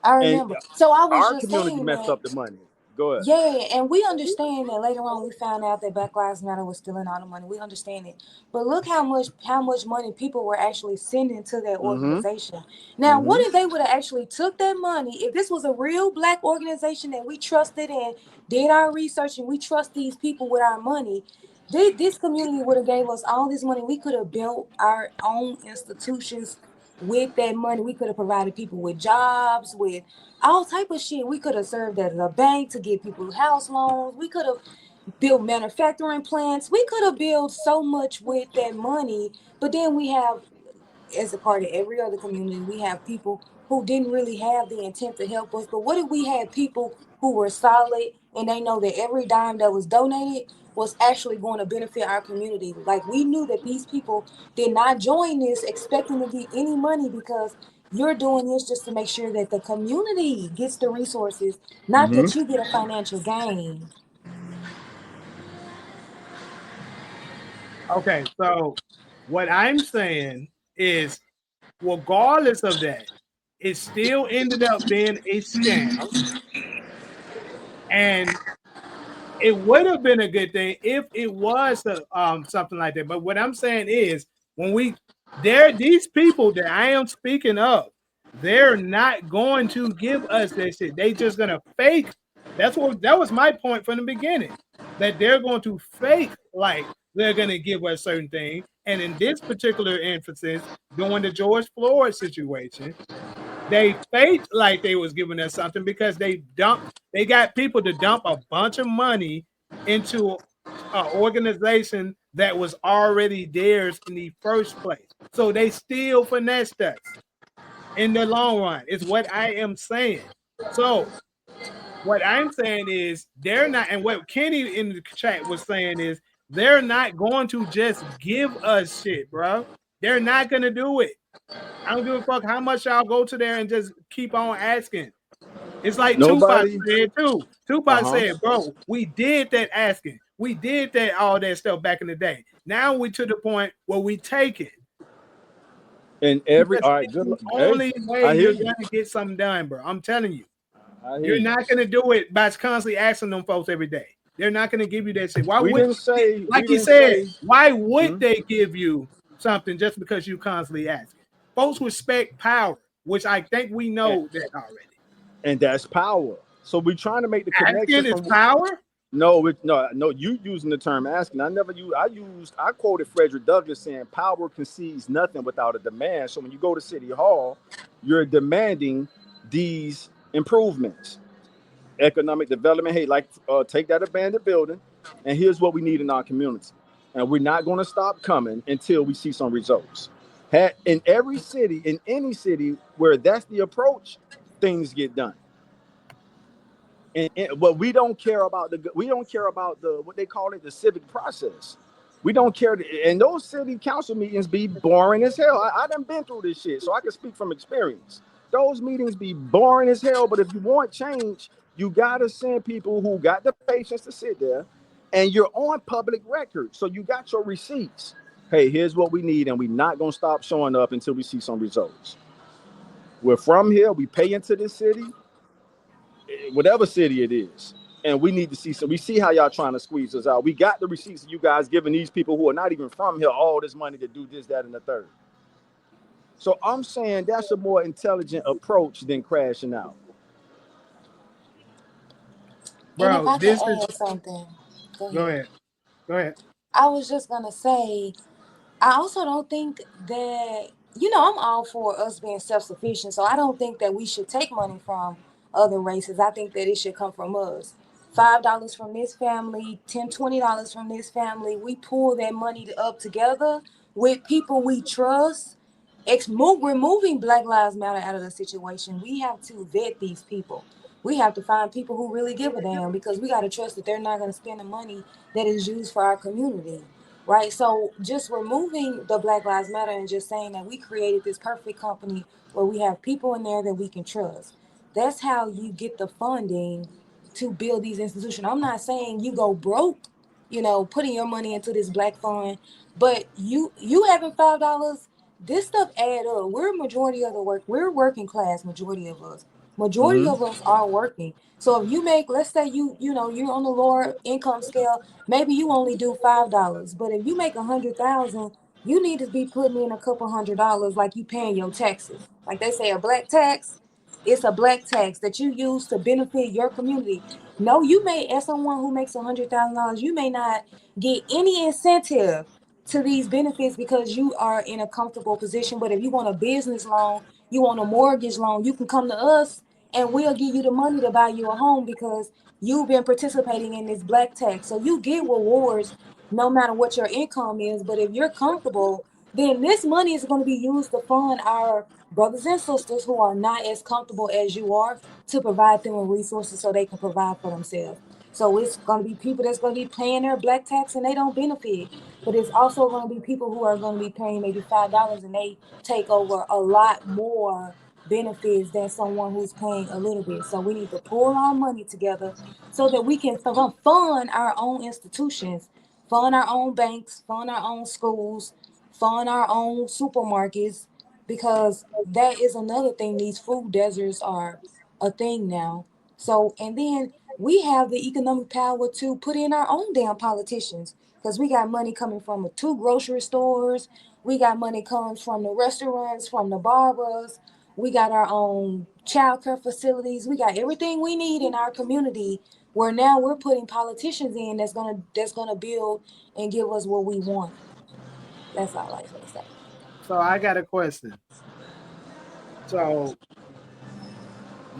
I and remember. So I was our just community saying messed up the that. money. Go ahead. Yeah, and we understand that later on we found out that Black Lives Matter was stealing all the money. We understand it. But look how much money people were actually sending to that Mm-hmm. organization. Now, what Mm-hmm. if they would have actually took that money, if this was a real black organization that we trusted and did our research and we trust these people with our money, this community would have gave us all this money. We could have built our own institutions with that money. We could have provided people with jobs, with all type of shit. We could have served as a bank to give people house loans. We could have built manufacturing plants. We could have built so much with that money. But then we have, as a part of every other community, we have people who didn't really have the intent to help us. But what if we had people who were solid and they know that every dime that was donated was actually going to benefit our community? Like, we knew that these people did not join this expecting to get any money, because you're doing this just to make sure that the community gets the resources, not Mm-hmm. that you get a financial gain. Okay, so what I'm saying is, regardless of that, it still ended up being a scam, and it would have been a good thing if it was something like that. But what I'm saying is, when these people that I am speaking of, they're not going to give us that shit. They just gonna fake. That was my point from the beginning. That they're going to fake like they're gonna give us certain things. And in this particular instance, during the George Floyd situation, they faked like they was giving us something because they got people to dump a bunch of money into an organization that was already theirs in the first place. So they still finessed us in the long run, is what I am saying. So what I'm saying is, they're not, and what Kenny in the chat was saying is, they're not going to just give us shit, bro. They're not gonna do it. I don't give a fuck how much y'all go to there and just keep on asking. It's like Tupac Nobody. said too. Uh Tupac huh. said, bro, we did that asking. We did that all that stuff back in the day. Now we to the point where we take it. And every Because all right, it's good the luck. Hey, only way I hear you're you. gonna get something done, bro. I'm telling you. I hear You're you. not gonna do it by constantly asking them folks every day. They're not gonna give you that shit. Why We would, didn't say. like We you didn't said, say. why would Hmm? they give you something just because you constantly asking? Folks respect power, which I think we And, know that already. and that's power. So we're trying to make the connection Asking is from. power. No, no. You using the term asking. I never use. I quoted Frederick Douglass saying, "Power concedes nothing without a demand." So when you go to City Hall, you're demanding these improvements, economic development. Hey, like take that abandoned building, and here's what we need in our community, and we're not going to stop coming until we see some results. In every city, in any city where that's the approach, things get done. But we don't care about the what they call it, the civic process. We don't care, and those city council meetings be boring as hell. I done been through this shit, so I can speak from experience. Those meetings be boring as hell, but if you want change, you gotta send people who got the patience to sit there, and you're on public record, so you got your receipts. Hey, here's what we need, and we're not gonna stop showing up until we see some results. We're from here, we pay into this city, whatever city it is. And we need to see, so we see how y'all trying to squeeze us out. We got the receipts of you guys giving these people who are not even from here all this money to do this, that, and the third. So I'm saying that's a more intelligent approach than crashing out. And if Bro, I could this is, add something, go go ahead. ahead. Go ahead. I was just gonna say, I also don't think that, I'm all for us being self sufficient. So I don't think that we should take money from other races. I think that it should come from us. $5 from this family, $10, $20 from this family. We pull that money up together with people we trust. Removing Black Lives Matter out of the situation. We have to vet these people. We have to find people who really give a damn, because we got to trust that they're not going to spend the money that is used for our community. right? So just removing the Black Lives Matter and just saying that we created this perfect company where we have people in there that we can trust. That's how you get the funding to build these institutions. I'm not saying you go broke, putting your money into this black fund, but you having $5, this stuff add up. We're majority of the work. We're working class. Majority of us. Majority Mm-hmm. of us are working. So if you make, let's say you're on the lower income scale, maybe you only do $5. But if you make 100,000, you need to be putting in a couple $100 like you paying your taxes. Like they say, a black tax, it's a black tax that you use to benefit your community. No, you may, as someone who makes $100,000, you may not get any incentive to these benefits because you are in a comfortable position. But if you want a business loan, you want a mortgage loan, you can come to us and we'll give you the money to buy you a home because you've been participating in this black tax. So you get rewards no matter what your income is. But if you're comfortable, then this money is going to be used to fund our brothers and sisters who are not as comfortable as you are, to provide them with resources so they can provide for themselves. So it's going to be people that's going to be paying their black tax and they don't benefit. But it's also going to be people who are going to be paying maybe $5 and they take over a lot more benefits than someone who's paying a little bit. So we need to pull our money together so that we can fund our own institutions, fund our own banks, fund our own schools, fund our own supermarkets, because that is another thing. These food deserts are a thing now. So, and then we have the economic power to put in our own damn politicians because we got money coming from the two grocery stores. We got money comes from the restaurants, from the barbers. We got our own childcare facilities. We got everything we need in our community. Where now we're putting politicians in that's gonna build and give us what we want. That's all I was gonna say. So I got a question. So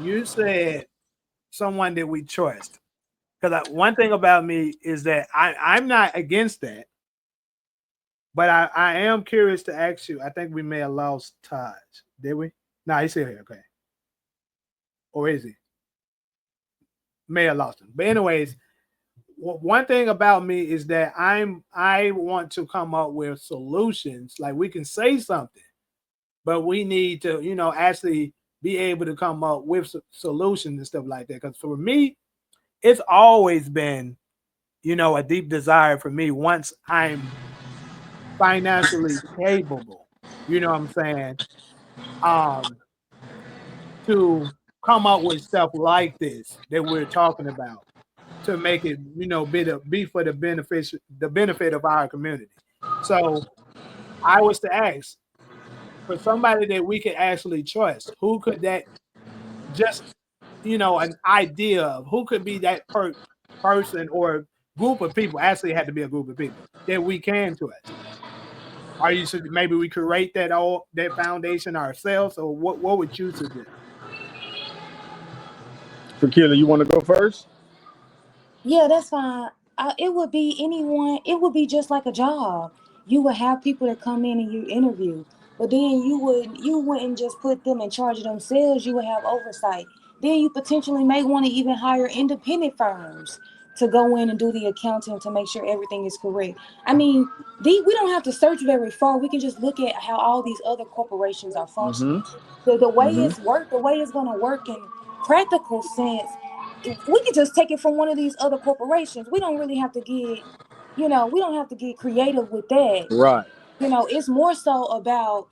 you said someone that we trust. Because one thing about me is that I'm not against that, but I am curious to ask you. I think we may have lost Taj. Did we? No, he's still here. Okay. Or is he? May have lost him. But anyways, one thing about me is that I want to come up with solutions. Like we can say something, but we need to, actually be able to come up with solutions and stuff like that. Because for me, it's always been, a deep desire for me once I'm financially capable, you know what I'm saying, um, to come up with stuff like this that we're talking about to make it, be for the benefit of our community. So I was to ask for somebody that we could actually trust, who could that just, an idea of who could be that person or group of people, actually had to be a group of people that we can trust. Are you maybe we create that foundation ourselves, or what would you suggest? Fakila, you want to go first? Yeah, that's fine. It would be anyone. It would be just like a job. You would have people that come in and you interview, but then you wouldn't just put them in charge of themselves. You would have oversight. Then you potentially may want to even hire independent firms to go in and do the accounting to make sure everything is correct. I mean, we don't have to search very far. We can just look at how all these other corporations are Mm-hmm. functioning. The way Mm-hmm. the way it's going to work in practical sense, we can just take it from one of these other corporations. We don't really have to we don't have to get creative with that. Right. It's more so about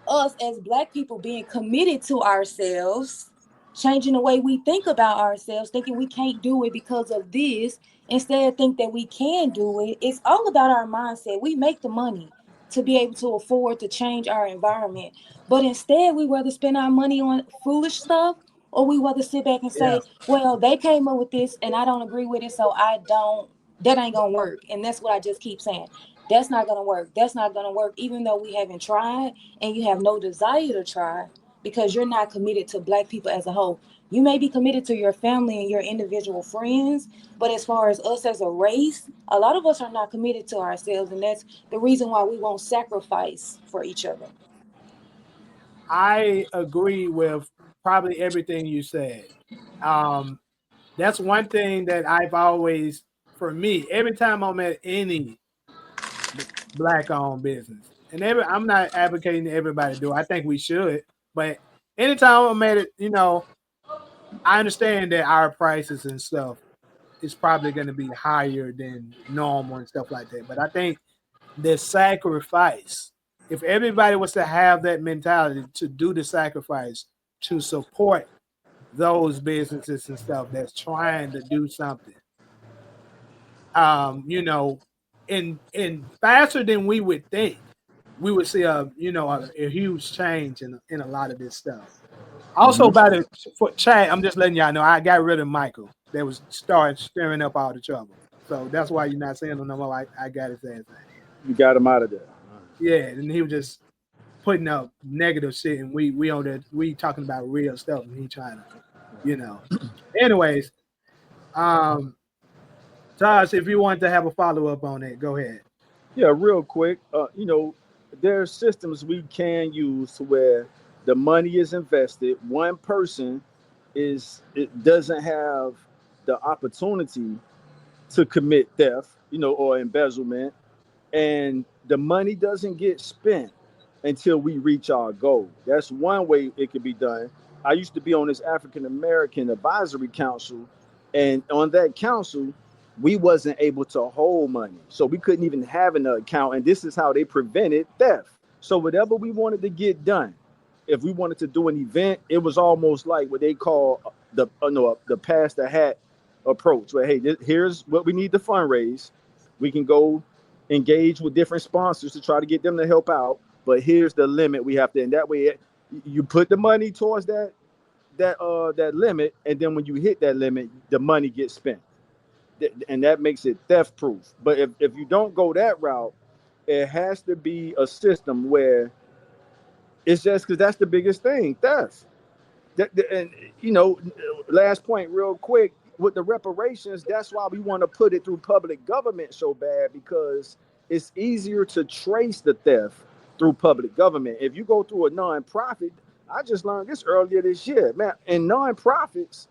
us as black people being committed to ourselves, changing the way we think about ourselves, thinking we can't do it because of this, instead think that we can do it. It's all about our mindset. We make the money to be able to afford to change our environment. But instead we rather spend our money on foolish stuff, or we rather sit back and Yeah, say, well, they came up with this and I don't agree with it, so I don't, that ain't gonna work. And that's what I just keep saying. That's not gonna work. That's not gonna work, even though we haven't tried and you have no desire to try because you're not committed to black people as a whole. You may be committed to your family and your individual friends, but as far as us as a race, a lot of us are not committed to ourselves, and that's the reason why we won't sacrifice for each other. I agree with probably everything you said. That's one thing that I've always, for me, every time I'm at any black-owned business. And I'm not advocating everybody do. I think we should, but anytime I made it, I understand that our prices and stuff is probably going to be higher than normal and stuff like that. But I think the sacrifice, if everybody was to have that mentality to do the sacrifice to support those businesses and stuff that's trying to do something, um, you know, in faster than we would think, we would see a huge change in a lot of this stuff. Also, Hmm. by the for Chad, I'm just letting y'all know I got rid of Michael. That was started stirring up all the trouble. So that's why you're not saying no more. I got his ass out. You got him out of there. Yeah, and he was just putting up negative shit, and we on that we talking about real stuff, and he trying to, you know. Anyways, um, Tosh, if you want to have a follow up on it, go ahead. Yeah, real quick. There are systems we can use to where the money is invested. One person it doesn't have the opportunity to commit theft, or embezzlement, and the money doesn't get spent until we reach our goal. That's one way it could be done. I used to be on this African American Advisory Council, and on that council, we wasn't able to hold money, so we couldn't even have an account. And this is how they prevented theft. So whatever we wanted to get done, if we wanted to do an event, it was almost like what they call the no, the pass the hat approach. Where hey, here's what we need to fundraise. We can go engage with different sponsors to try to get them to help out. But here's the limit we have to, and that way you put the money towards that limit, and then when you hit that limit, the money gets spent, and that makes it theft proof. But if you don't go that route, it has to be a system where it's just because that's the biggest thing, theft. And last point, real quick, with the reparations, that's why we want to put it through public government so bad, because it's easier to trace the theft through public government. If you go through a nonprofit, I just learned this earlier this year, man. In nonprofits,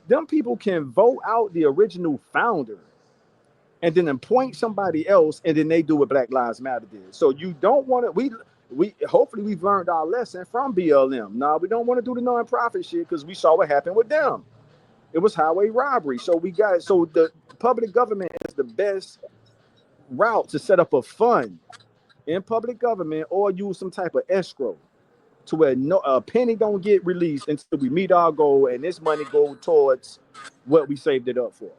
them people can vote out the original founder and then appoint somebody else, and then they do what Black Lives Matter did. So you don't want to. We hopefully we've learned our lesson from BLM. Now we don't want to do the nonprofit shit because we saw what happened with them. It was highway robbery. So the public government is the best route to set up a fund in public government, or use some type of escrow to where no a penny don't get released until we meet our goal, and this money go towards what we saved it up for.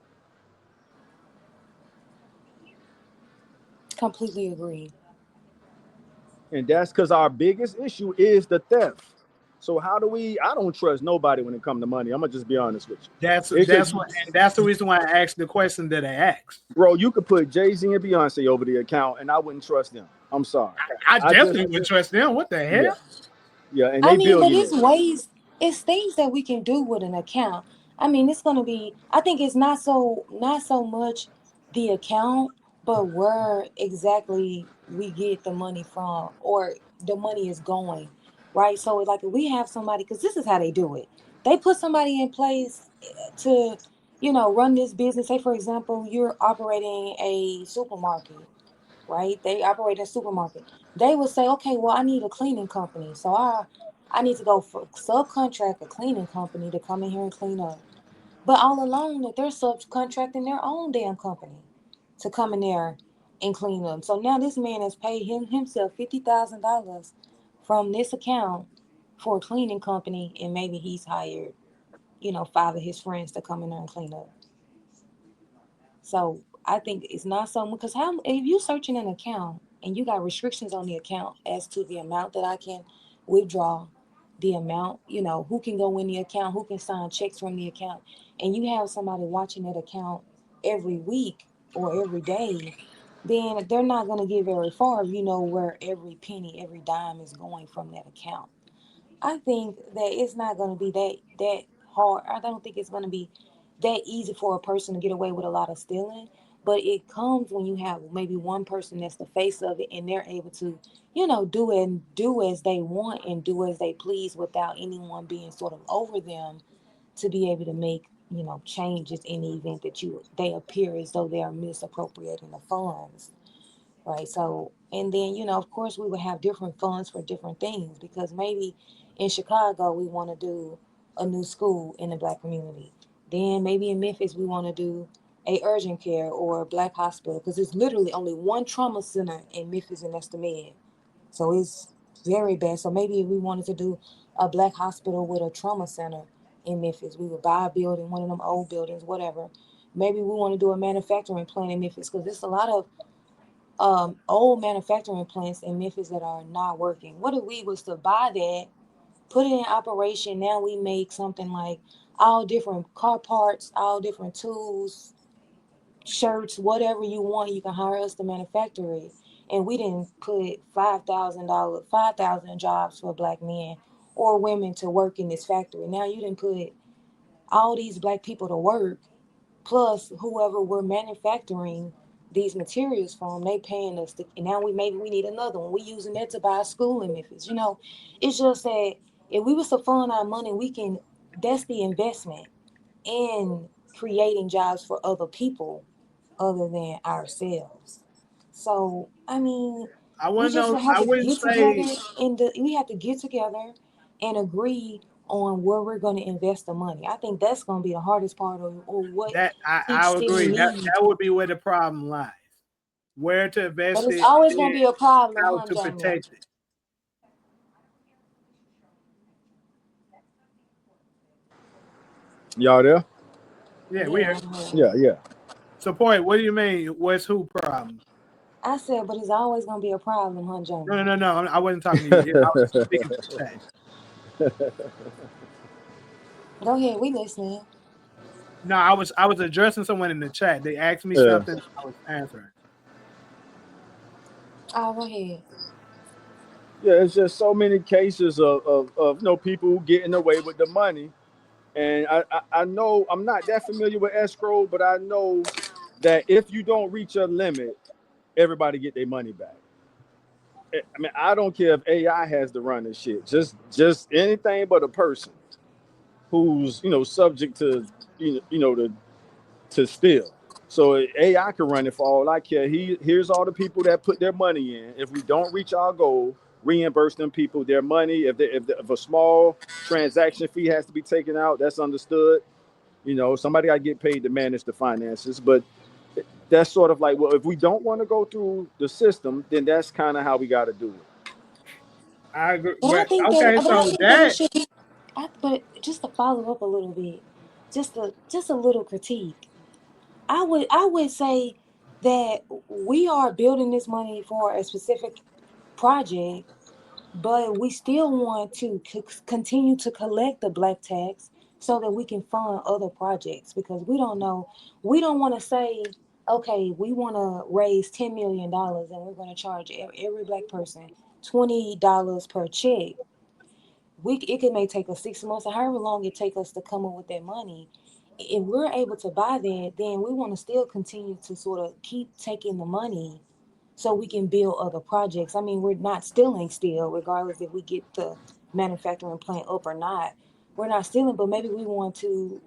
Completely agree. And that's because our biggest issue is the theft. So how do we? I don't trust nobody when it comes to money. I'm gonna just be honest with That's you. It could, that's what and that's the reason why I asked the question that I asked. bro. You could put Jay-Z and Beyonce over the account, and I wouldn't trust them. I'm sorry. I I just definitely would trust them. What the yeah, hell? yeah, and I they mean, but it's billionaires. ways, it's things that we can do with an account. I mean, it's gonna be. I think it's not so much the account, but where exactly we get the money from, or the money is going, right? So, like, if we have somebody, because this is how they do it. They put somebody in place to, run this business. Say, for example, you're operating a supermarket, right? They operate a supermarket. They would say, okay, well, I need a cleaning company. So I need to go for subcontract a cleaning company to come in here and clean up. But all along that they're subcontracting their own damn company to come in there and clean up. So now this man has paid himself $50,000 from this account for a cleaning company, and maybe he's hired, five of his friends to come in there and clean up. So I think it's not so much, because how if you searching an account and you got restrictions on the account as to the amount that I can withdraw, the amount, who can go in the account, who can sign checks from the account, and you have somebody watching that account every week or every day, then they're not going to get very far if you know where every penny, every dime is going from that account. I think that it's not going to be that hard. I don't think it's going to be that easy for a person to get away with a lot of stealing. But it comes when you have maybe one person that's the face of it, and they're able to, do it and do as they want and do as they please without anyone being sort of over them, to be able to make, changes in the event that they appear as though they are misappropriating the funds, right? So And then, of course, we would have different funds for different things because maybe in Chicago, we want to do a new school in the black community. Then maybe in Memphis, we want to do a urgent care or a black hospital because it's literally only one trauma center in Memphis, and that's the Med. So it's very bad. So maybe if we wanted to do a black hospital with a trauma center in Memphis, we would buy a building, one of them old buildings, whatever. Maybe we want to do a manufacturing plant in Memphis because there's a lot of old manufacturing plants in Memphis that are not working. What if we was to buy that, put it in operation? Now we make something like all different car parts, all different tools, shirts, whatever you want. You can hire us to manufacture it, and we didn't put $5,000, 5,000 jobs for black men or women to work in this factory. Now you didn't put all these black people to work plus whoever we're manufacturing these materials from, they paying us to, and now we need another one. We using that to buy a school in Memphis. It's just that if we was to fund our money, we can, that's the investment in creating jobs for other people other than ourselves. So I mean, I we wouldn't just know. have I to wouldn't get together say we have to get together and agree on where we're going to invest the money. I think that's going to be the hardest part of or what that. each I would city agree. needs. That would be where the problem lies. Where to But invest it's it always going and to be a problem, how huh, to Jamie? protect it. Y'all there? Yeah, we Yeah, are. I'm here. Yeah, yeah. Support. What do you mean? What's who problem? I said, but it's always going to be a problem, huh, No, Jamie? no, no, no. I wasn't talking to you. I was speaking to the chat. Go ahead, we listening. No, I was addressing someone in the chat. They asked me Yeah. something. I was answering. Oh, go ahead. Yeah, it's just so many cases of people getting away with the money. And I know I'm not that familiar with escrow, but I know that if you don't reach a limit, everybody get their money back. I mean, I don't care if AI has to run this shit. Just anything but a person who's subject to to steal. So AI can run it for all I care. Here's all the people that put their money in. If we don't reach our goal, reimburse them people their money. If a small transaction fee has to be taken out, that's understood. Somebody got to get paid to manage the finances. But that's sort of like, well, if we don't want to go through the system, then that's kind of how we got to do it. I agree. But I think that, Okay, but I so think that it that should be. But just to follow up a little bit, just a little critique. I would say that we are building this money for a specific project, but we still want to continue to collect the black tax so that we can fund other projects because we don't know. We don't want to say, okay, we want to raise $10 million and we're going to charge every black person $20 per check. It may take us 6 months or however long it take us to come up with that money. If we're able to buy that, then we want to still continue to sort of keep taking the money so we can build other projects. I mean, we're not stealing still, regardless if we get the manufacturing plant up or not. We're not stealing, but maybe we want to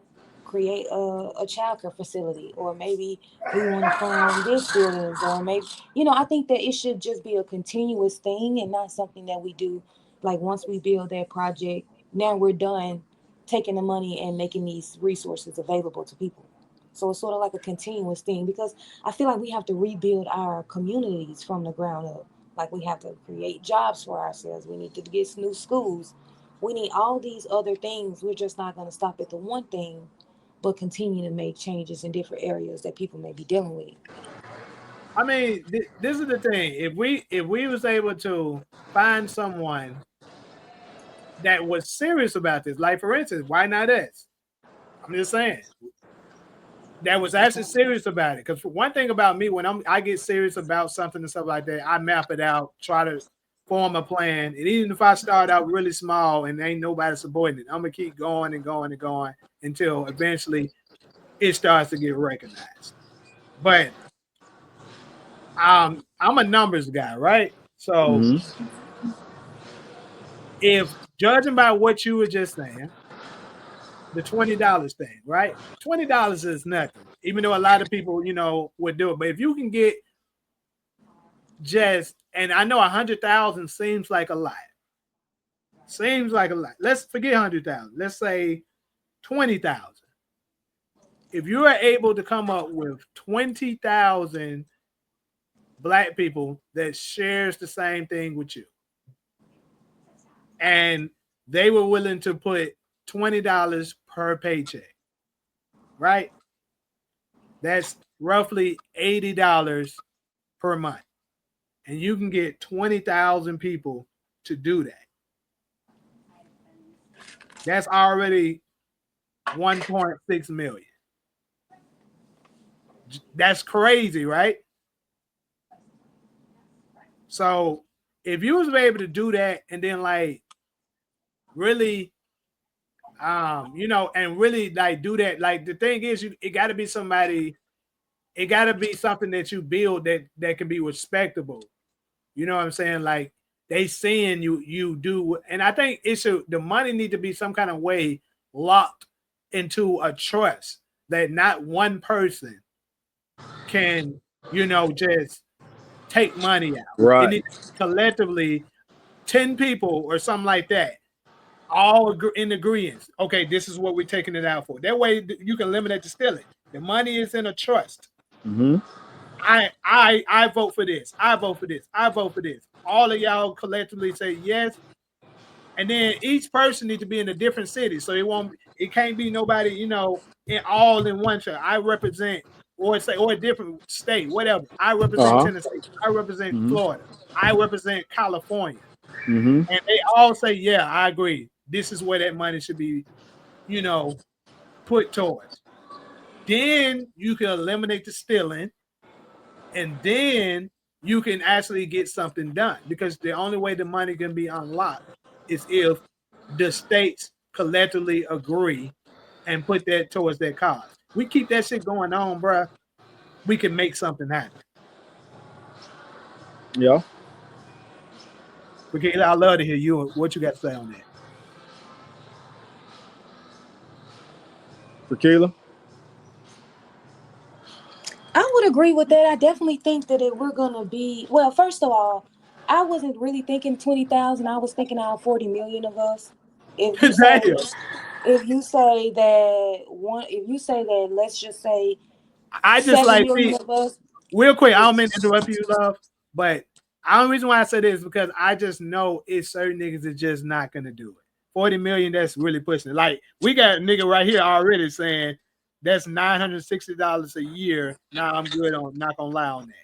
create a childcare facility, or maybe we want to fund this buildings, or maybe, I think that it should just be a continuous thing and not something that we do like once we build that project, now we're done taking the money and making these resources available to people. So it's sort of like a continuous thing because I feel like we have to rebuild our communities from the ground up. Like we have to create jobs for ourselves. We need to get new schools. We need all these other things. We're just not going to stop at the one thing, but continue to make changes in different areas that people may be dealing with. I mean, this is the thing. If we was able to find someone that was serious about this, like for instance, why not us? I'm just saying that was actually serious about it. Because one thing about me, when I get serious about something and stuff like that, I map it out, try to form a plan. And even if I start out really small and ain't nobody supporting it, I'm gonna keep going and going and going until eventually it starts to get recognized. But I'm a numbers guy, right? So Mm-hmm. if judging by what you were just saying, the $20 thing, right? $20 is nothing, even though a lot of people, would do it. But if you can get just and I know 100,000 seems like a lot. Seems like a lot. Let's forget 100,000. Let's say 20,000. If you are able to come up with 20,000 black people that shares the same thing with you, and they were willing to put $20 per paycheck, right? That's roughly $80 per month. And you can get 20,000 people to do that. That's already 1.6 million. That's crazy, right? So if you was able to do that and then like really and really like do that, like the thing is it gotta be somebody, it gotta be something that you build that can be respectable. You know what I'm saying? Like they seeing you do, and I think the money need to be some kind of way locked into a trust that not one person can, just take money out. It Right. needs collectively 10 people or something like that, all in agreement. Okay, this is what we're taking it out for. That way you can eliminate the stealing. The money is in a trust. Mm-hmm. I vote for this. I vote for this. I vote for this. All of y'all collectively say yes, and then each person needs to be in a different city, so it can't be nobody, in one shot. I represent, or a different state, whatever. I represent Uh huh. Tennessee. I represent Mm-hmm. Florida. I represent California, Mm-hmm. and they all say, yeah, I agree. This is where that money should be, you know, put towards. Then you can eliminate the stealing, and then you can actually get something done, because the only way the money can be unlocked is if the states collectively agree and put that towards their cause. We keep that shit going on, bruh. We can make something happen. Yeah. Okay, I love to hear you. What you got to say on that? Tequila. I would agree with that. I definitely think that if we're gonna be well, first of all, I wasn't really thinking 20,000. I was thinking out 40 million of us. If you say Damn. if you say that one, if you say that, let's just say I just seven like million see of us. real quick. I If, don't mean to interrupt you, love, but the only reason why I say this is because I just know it's certain niggas that just not gonna do it. 40 million, that's really pushing it. Like we got a nigga right here already saying that's $960 a year. Now I'm good on not gonna lie on that.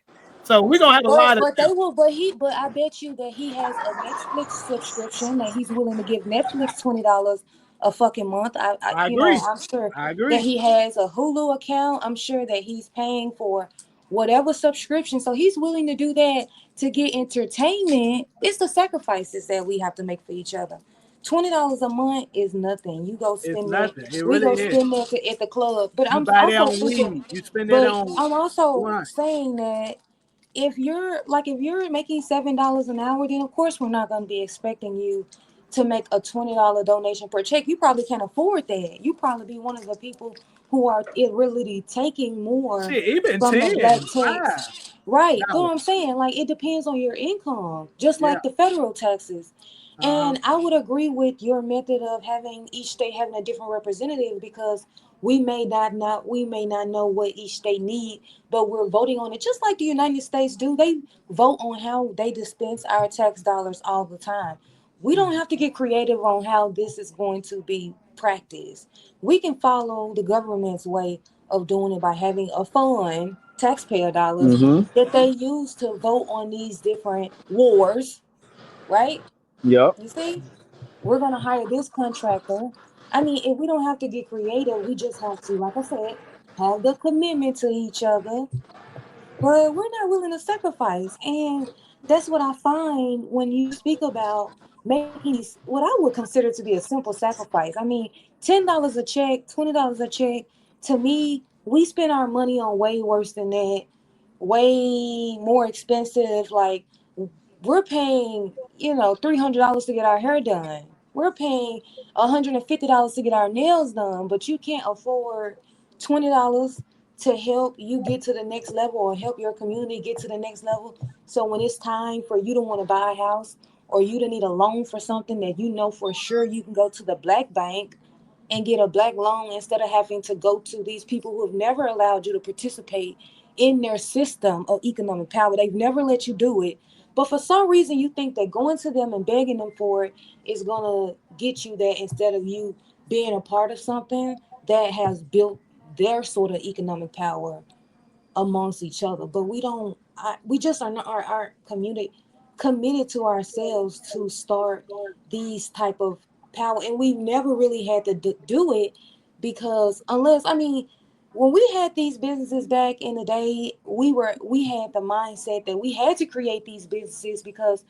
So we're gonna have a lot of but they them. will, but I bet you that he has a Netflix subscription that he's willing to give Netflix $20 a fucking month. I agree. I'm sure I that agree. he has a Hulu account. I'm sure that he's paying for whatever subscription. So he's willing to do that to get entertainment. It's the sacrifices that we have to make for each other. $20 a month is nothing. You go It's spend that. nothing. It We really go is. spend that at the club. But You I'm buy that also on thinking. weed. You spend that But on I'm also blunt. saying that if you're making $7 an hour, then of course we're not going to be expecting you to make a $20 donation per check. You probably can't afford that. You probably be one of the people who are really taking more Shit, even from the black 10, tax. Right. But what $5. I'm saying, like it depends on your income, just Yeah. like the federal taxes. Uh-huh. And I would agree with your method of having each state having a different representative, because we may not know what each state need, but we're voting on it just like the United States do. They vote on how they dispense our tax dollars all the time. We don't have to get creative on how this is going to be practiced. We can follow the government's way of doing it by having a fund, taxpayer dollars, Mm-hmm. that they use to vote on these different wars, right? Yep. You see? We're gonna hire this contractor. I mean, if we don't have to get creative, we just have to, like I said, have the commitment to each other. But we're not willing to sacrifice, and that's what I find when you speak about making these what I would consider to be a simple sacrifice. I mean, $10 a check, $20 a check. To me, we spend our money on way worse than that, way more expensive. Like we're paying, $300 to get our hair done. We're paying $150 to get our nails done, but you can't afford $20 to help you get to the next level or help your community get to the next level. So when it's time for you to want to buy a house or you to need a loan for something that you know for sure you can go to the black bank and get a black loan instead of having to go to these people who have never allowed you to participate in their system of economic power. They've never let you do it. But for some reason, you think that going to them and begging them for it is going to get you there instead of you being a part of something that has built their sort of economic power amongst each other. But we don't, we just are not our community committed to ourselves to start these type of power, and we've never really had to do it because unless I mean when we had these businesses back in the day, we had the mindset that we had to create these businesses because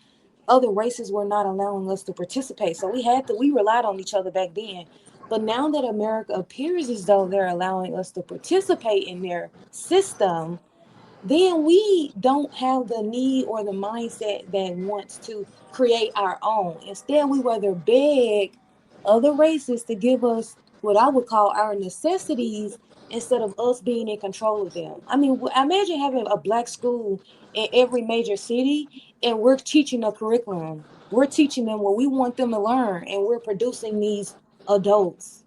other races were not allowing us to participate, so we relied on each other back then. But now that America appears as though they're allowing us to participate in their system, then we don't have the need or the mindset that wants to create our own. Instead, we rather beg other races to give us what I would call our necessities instead of us being in control of them. I mean, imagine having a black school in every major city and we're teaching a curriculum. We're teaching them what we want them to learn, and we're producing these adults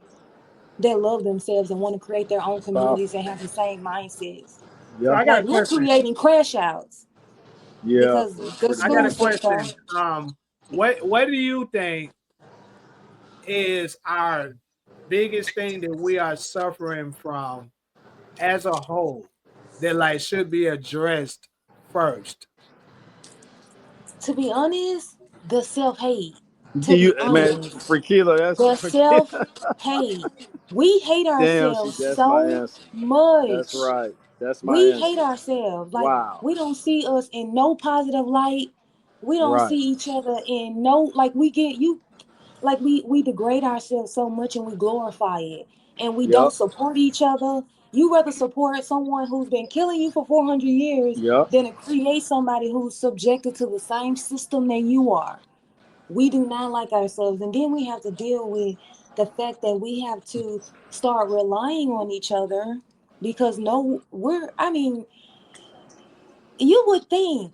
that love themselves and want to create their own It's communities powerful. and have the same mindsets. So Yeah. I got a Like we're question. creating crash outs Yeah. because the Pretty I got a schools much. say so. question. What do you think is our biggest thing that we are suffering from as a whole that like should be addressed first? To be honest, the self hate. To You be man, honest, Freakila, that's the self Freakila. hate. We hate Damn, ourselves that's my so answer. That's much. right. That's my We hate answer. ourselves. Like Wow. we don't see us in no positive light. We don't Right. see each other in no like we get you like we degrade ourselves so much and we glorify it and we don't Yep. support each other. You rather support someone who's been killing you for 400 years Yep. than to create somebody who's subjected to the same system that you are. We do not like ourselves, and then we have to deal with the fact that we have to start relying on each other because no we're I mean you would think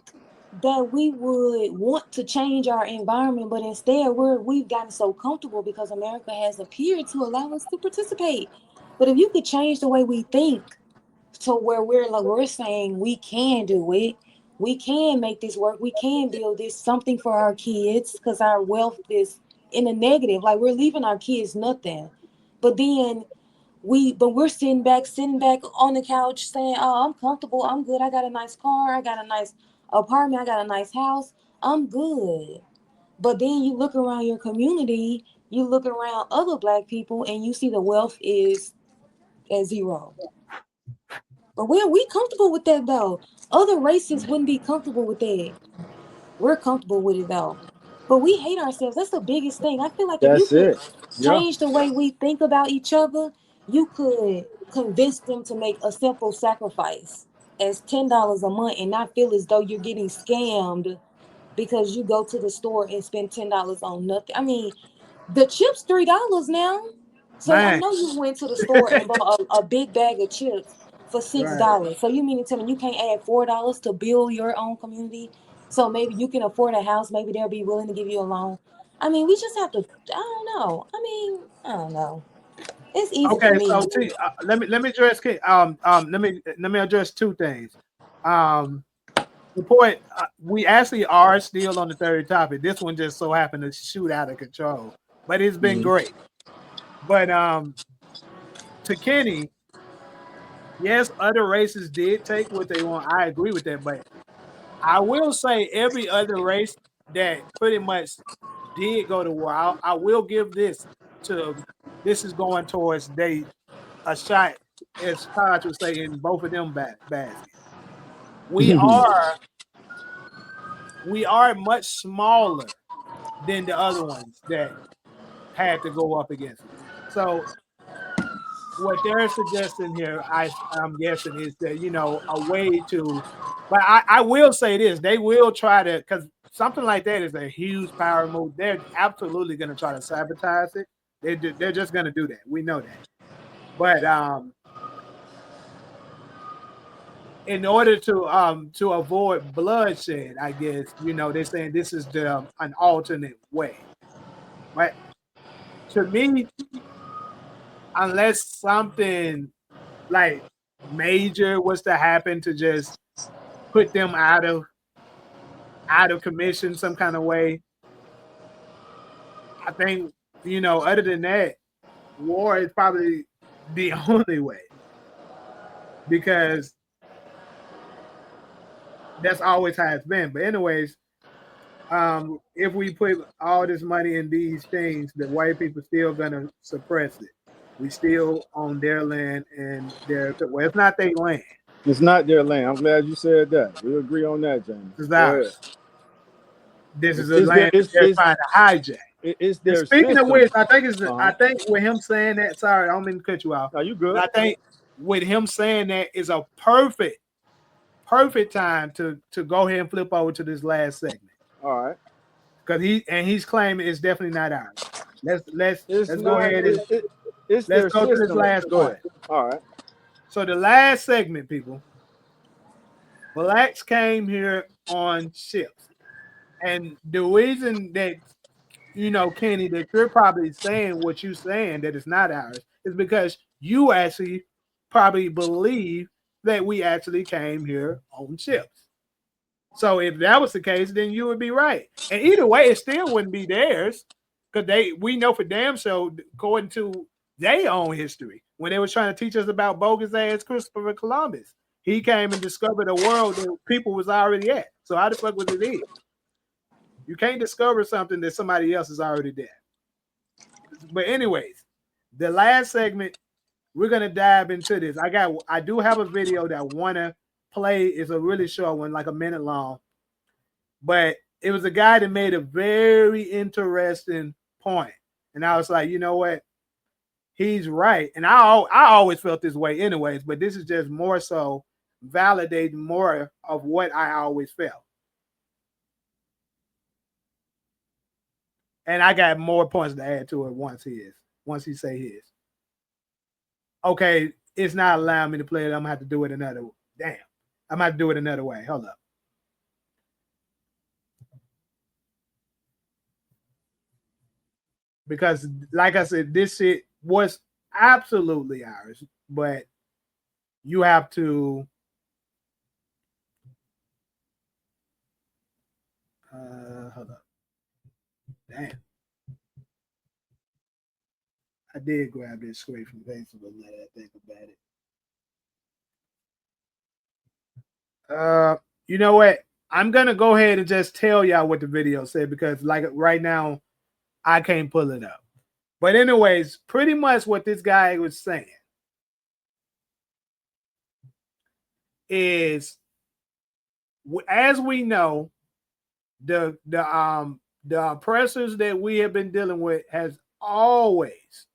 that we would want to change our environment, but instead we've gotten so comfortable because America has appeared to allow us to participate. But if you could change the way we think to where we're saying we can do it, we can make this work, we can build this something for our kids because our wealth is in a negative, like we're leaving our kids nothing. But then we're sitting back on the couch saying, "Oh, I'm comfortable. I'm good. I got a nice car. I got a nice apartment. I got a nice house. I'm good." But then you look around your community, you look around other black people, and you see the wealth is at zero. But we comfortable with that though. Other races wouldn't be comfortable with that. We're comfortable with it though. But we hate ourselves. That's the biggest thing. I feel like if you That's could it. Yeah. change the way we think about each other, you could convince them to make a simple sacrifice as $10 a month and not feel as though you're getting scammed because you go to the store and spend $10 on nothing. I mean, the chips $3 now. So I Man, know you went to the store and bought a big bag of chips for six right. dollars. So you mean to tell me you can't add $4 to build your own community? So maybe you can afford a house. Maybe they'll be willing to give you a loan. I mean, we just have to. I don't know. I mean, I don't know. It's easy Okay, for me. so T, let me address let me address two things. Um, the point we actually are still on the third topic. This one just so happened to shoot out of control, but it's been Mhm. great. But to Kenny, yes, other races did take what they want. I agree with that, but I will say every other race that pretty much did go to war, I will give this to. This is going towards they a shot, as Taj would say, in both of them baskets. We are we are much smaller than the other ones that had to go up against us. So what they're suggesting here, I'm guessing, is that a way to. But I will say this: they will try to, because something like that is a huge power move. They're absolutely going to try to sabotage it. They're just going to do that. We know that. But in order to avoid bloodshed, I guess, they're saying this is an alternate way. But to me, unless something like major was to happen to just put them out of commission some kind of way, I think, other than that, war is probably the only way, because that's always how it's been. But anyways, if we put all this money in these things, the white people still gonna suppress it. We still own their land and well, it's not their land. It's not their land. I'm glad you said that. We agree on that, James. It's Go ahead. ours. This is a It's their land that they're trying to hijack. it's And their speaking of system. which, I Uh-huh. think with him saying that, sorry, I don't mean to cut you off, Are you but good? I think with him saying that is a perfect time to go ahead and flip over to this last segment, All right. because he's claiming it's definitely not ours. It's Let's go not. ahead and It's let's their go to this system. last Go part. ahead. All right. So the last segment, people, blacks came here on ships, and the reason that Kenny, that you're probably saying what you're saying that it's not ours is because you actually probably believe that we actually came here on ships. So if that was the case, then you would be right. And either way, it still wouldn't be theirs, because we know for damn sure, according to their own history, when they were trying to teach us about bogus ass Christopher Columbus, he came and discovered a world that people was already at. So how the fuck was it his? You can't discover something that somebody else is already there. But anyways, the last segment, we're gonna dive into this. I do have a video that I wanna play. It's a really short one, like a minute long. But it was a guy that made a very interesting point. And I was like, you know what? He's right. And I always felt this way anyways, but this is just more so validating more of what I always felt. And I got more points to add to it once he say his. Okay, it's not allowing me to play it. I'm gonna have to do it another. Damn, I'm gonna have to do it another way. Hold up. Because, like I said, this shit was absolutely ours, but you have to. Hold up. Damn, I did grab this straight from Facebook. Now that I think about it. You know what? I'm gonna go ahead and just tell y'all what the video said, because, like, right now, I can't pull it up. But anyways, pretty much what this guy was saying is, as we know, the oppressors that we have been dealing with has always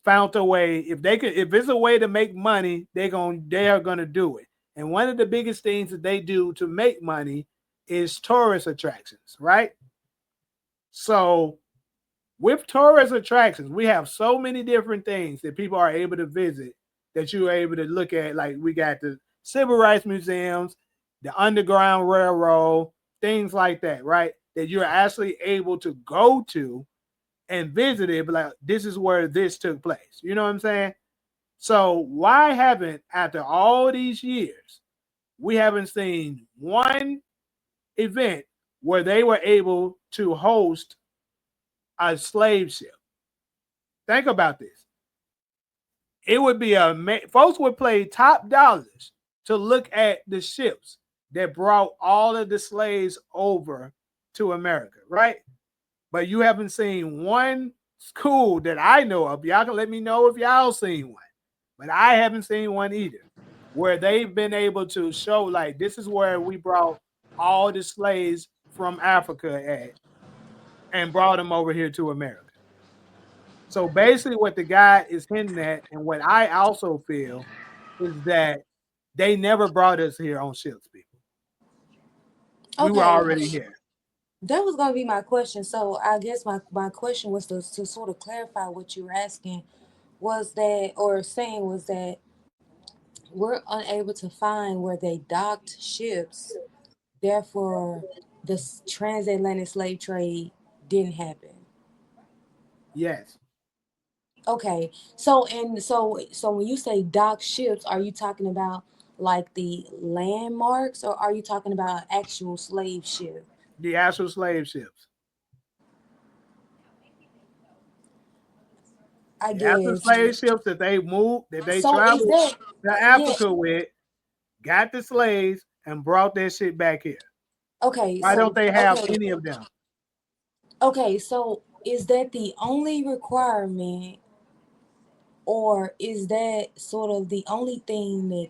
found a way. If it's a way to make money, they are gonna do it. And one of the biggest things that they do to make money is tourist attractions, right? So with tourist attractions, we have so many different things that people are able to visit, that you're able to look at. Like, we got the civil rights museums, the Underground Railroad, things like that, right? That you're actually able to go to and visit it, but like, this is where this took place. You know what I'm saying? So why haven't, after all these years, we haven't seen one event where they were able to host a slave ship? Think about this. It would be folks would pay top dollars to look at the ships that brought all of the slaves over to America, right? But you haven't seen one school that I know of. Y'all can let me know if y'all seen one, but I haven't seen one either, where they've been able to show, like, this is where we brought all the slaves from Africa at and brought them over here to America. So basically, what the guy is hinting at, and what I also feel, is that they never brought us here on ships, people. We were Okay, already here. that was gonna be my question. So I guess my question was to sort of clarify what you were asking, was that, or saying was that, we're unable to find where they docked ships. Therefore, the transatlantic slave trade didn't happen. Yes. Okay, so when you say dock ships, are you talking about like the landmarks, or are you talking about actual slave ship? The actual slave ships. I The actual guess. slave ships that they moved, that they So is traveled that, to yeah? Africa with, got the slaves and brought that shit back here. Okay, Why don't so they have okay, any of them? okay, so is that the only requirement, or is that sort of the only thing that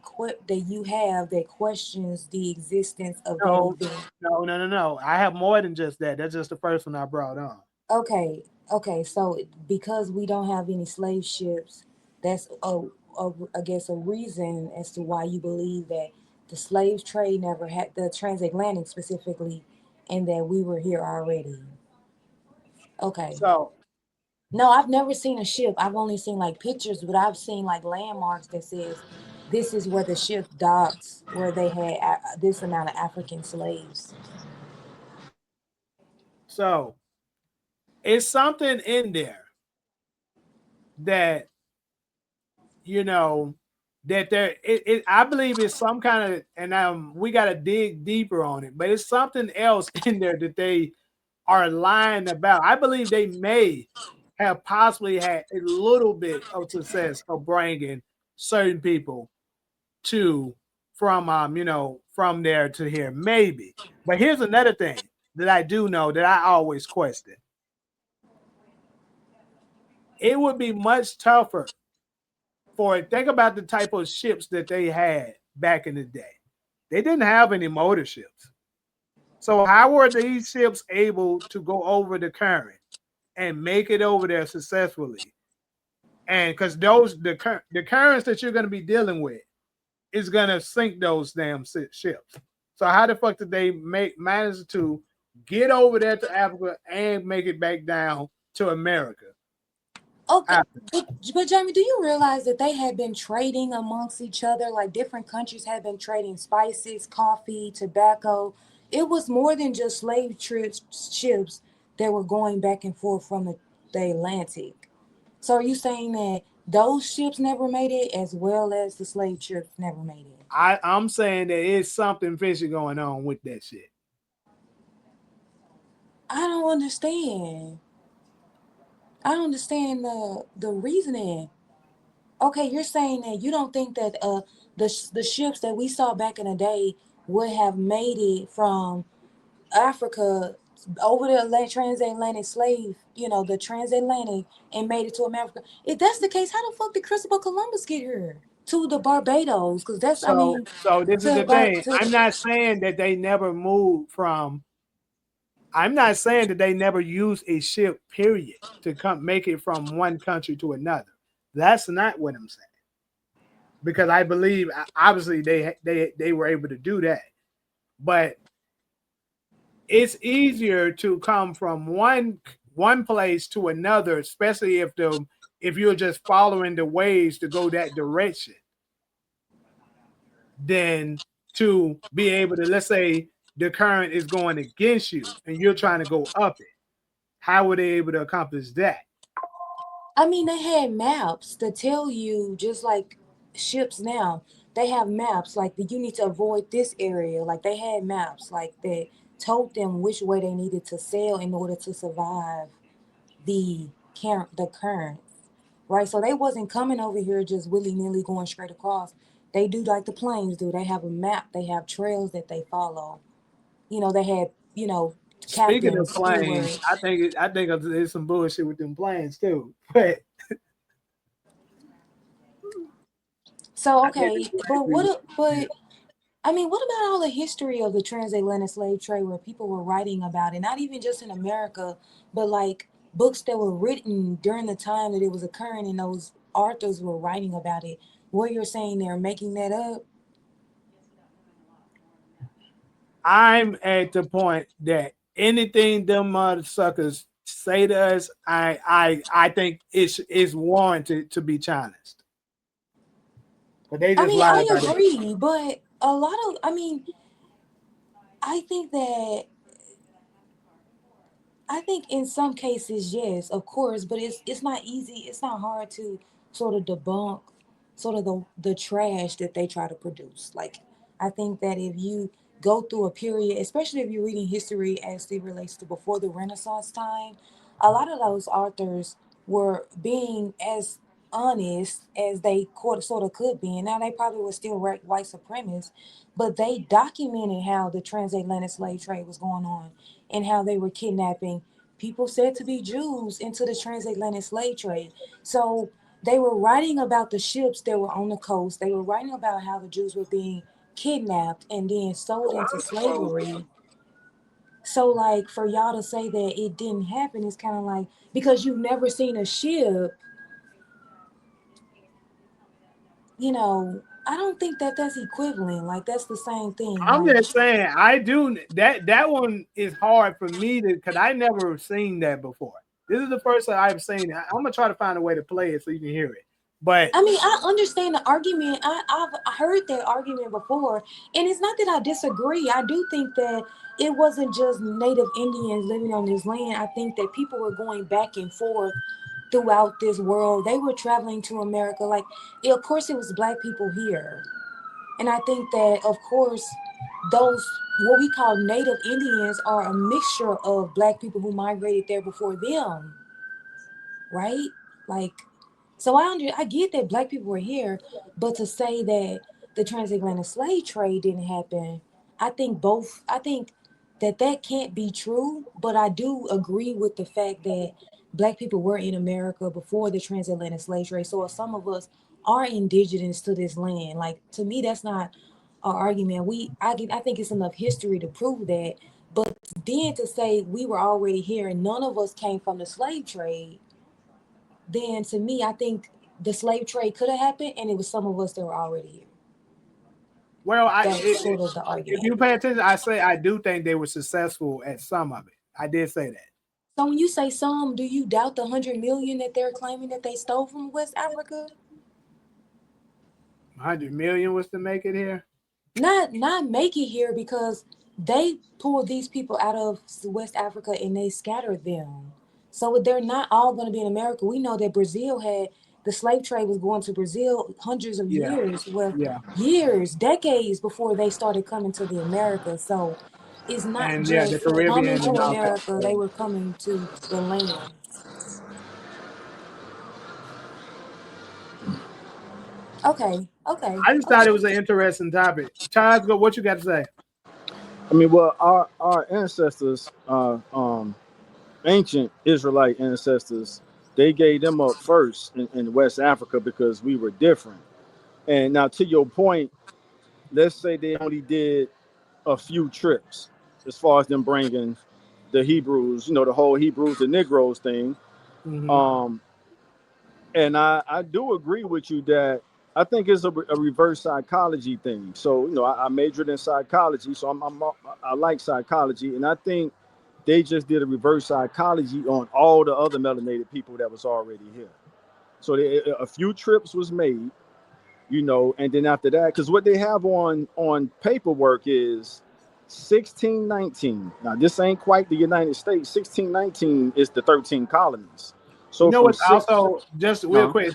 that you have that questions the existence of that No, event? no. I have more than just that. That's just the first one I brought on. Okay, okay. So because we don't have any slave ships, that's I guess a reason as to why you believe that the slave trade never had, the transatlantic specifically, and that we were here already. Okay. So No, I've never seen a ship. I've only seen like pictures, but I've seen like landmarks that says this is where the ship docks, where they had this amount of African slaves. so it's something in there that you know that I believe it's some kind of, and we got to dig deeper on it, but it's something else in there that they are lying about. I believe they may have possibly had a little bit of success of bringing certain people to from there to here, maybe. But here's another thing that I do know that I always question. It would be much tougher think about the type of ships that they had back in the day. They didn't have any motor ships. So how were these ships able to go over the current and make it over there successfully? And because the currents that you're going to be dealing with is going to sink those damn ships. So how the fuck did they manage to get over there to Africa and make it back down to America? Okay, After? but Jamie, do you realize that they had been trading amongst each other? Like different countries had been trading spices, coffee, tobacco. It was more than just slave trips ships that were going back and forth from the Atlantic. So are you saying that those ships never made it, as well as the slave ships never made it? I'm saying there is something fishy going on with that shit. I don't understand. I don't understand the reasoning. Okay, you're saying that you don't think that the ships that we saw back in the day would have made it from Africa over the transatlantic slave, the transatlantic, and made it to America. If that's the case, how the fuck did Christopher Columbus get here to the Barbados? Because that's, I So, mean, so this is to the thing. to I'm not saying that they never moved from. I'm not saying that they never used a ship, period, to come make it from one country to another. That's not what I'm saying. Because I believe obviously they were able to do that, but it's easier to come from one place to another, especially if you're just following the waves to go that direction, than to be able to, let's say the current is going against you and you're trying to go up it. How were they able to accomplish that? I mean, they had maps to tell you, just like ships now. They have maps like that you need to avoid this area. Like they had maps like that told them which way they needed to sail in order to survive the currents, right? So they wasn't coming over here just willy nilly going straight across. They do like the planes do. They have a map. They have trails that they follow. They had Speaking of captains, planes, stewards. I think there's some bullshit with them planes too. But So I think okay, the planes but be, but I mean, what about all the history of the transatlantic slave trade where people were writing about it? Not even just in America, but like books that were written during the time that it was occurring, and those authors were writing about it. What you're saying they're making that up? I'm at the point that anything them mother suckers say to us, I think it's warranted to be challenged. But they I just mean, lied I about it. agree, but a lot of, I think that I think in some cases, yes, of course, but it's not easy. It's not hard to sort of debunk sort of the trash that they try to produce. Like I think that if you go through a period, especially if you're reading history as it relates to before the Renaissance time, a lot of those authors were being as honest as they sort of could be. And now they probably were still white supremacists, but they documented how the transatlantic slave trade was going on and how they were kidnapping people said to be Jews into the transatlantic slave trade. So they were writing about the ships that were on the coast. They were writing about how the Jews were being kidnapped and then sold into slavery. So, like, for y'all to say that it didn't happen is kind of like because you've never seen a ship, I don't think that that's equivalent. Like, that's the same thing. I'm Like, just saying, I do that one is hard for me to because I never seen that before. This is the first time I've seen it. I'm gonna try to find a way to play it so you can hear it. But I mean, I understand the argument. I've heard that argument before, and it's not that I disagree. I do think that it wasn't just Native Indians living on this land. I think that people were going back and forth throughout this world. They were traveling to America. Like, of course, it was Black people here, and I think that, of course, those what we call Native Indians are a mixture of Black people who migrated there before them, right? Like, so I get that Black people were here, but to say that the transatlantic slave trade didn't happen, I think that that can't be true. But I do agree with the fact that Black people were in America before the transatlantic slave trade. So if some of us are indigenous to this land, like to me, that's not an argument. I think it's enough history to prove that. But then to say we were already here and none of us came from the slave trade, then to me, I think the slave trade could have happened, and it was some of us that were already here. well, That's sort of the if argument. you pay attention, I say I do think they were successful at some of it. I did say that. So when you say some, do you doubt the 100 million that they're claiming that they stole from West Africa? 100 million was to make it here. Not make it here because they pulled these people out of West Africa and they scattered them. So they're not all going to be in America. We know that Brazil had the slave trade was going to Brazil hundreds of Yeah, years, well, yeah, years, decades before they started coming to the Americas. So it's not and yeah, the just coming Caribbean to and all that. America, they were coming to the land. Okay, okay, I just thought okay. it was an interesting topic. Charles, go. What you got to say? I mean, well, our ancestors, ancient Israelite ancestors, they gave them up first in West Africa because we were different. And now, to your point, let's say they only did a few trips as far as them bringing the Hebrews, the whole Hebrews and Negroes thing. Mm-hmm. Um, and I do agree with you that I think it's a reverse psychology thing. So, I majored in psychology, so I like psychology, and I think they just did a reverse psychology on all the other melanated people that was already here. So a few trips was made, and then after that, because what they have on paperwork is 1619. Now this ain't quite the United States. 1619 is the 13 colonies. You So know from what's six, also just real uh, quick.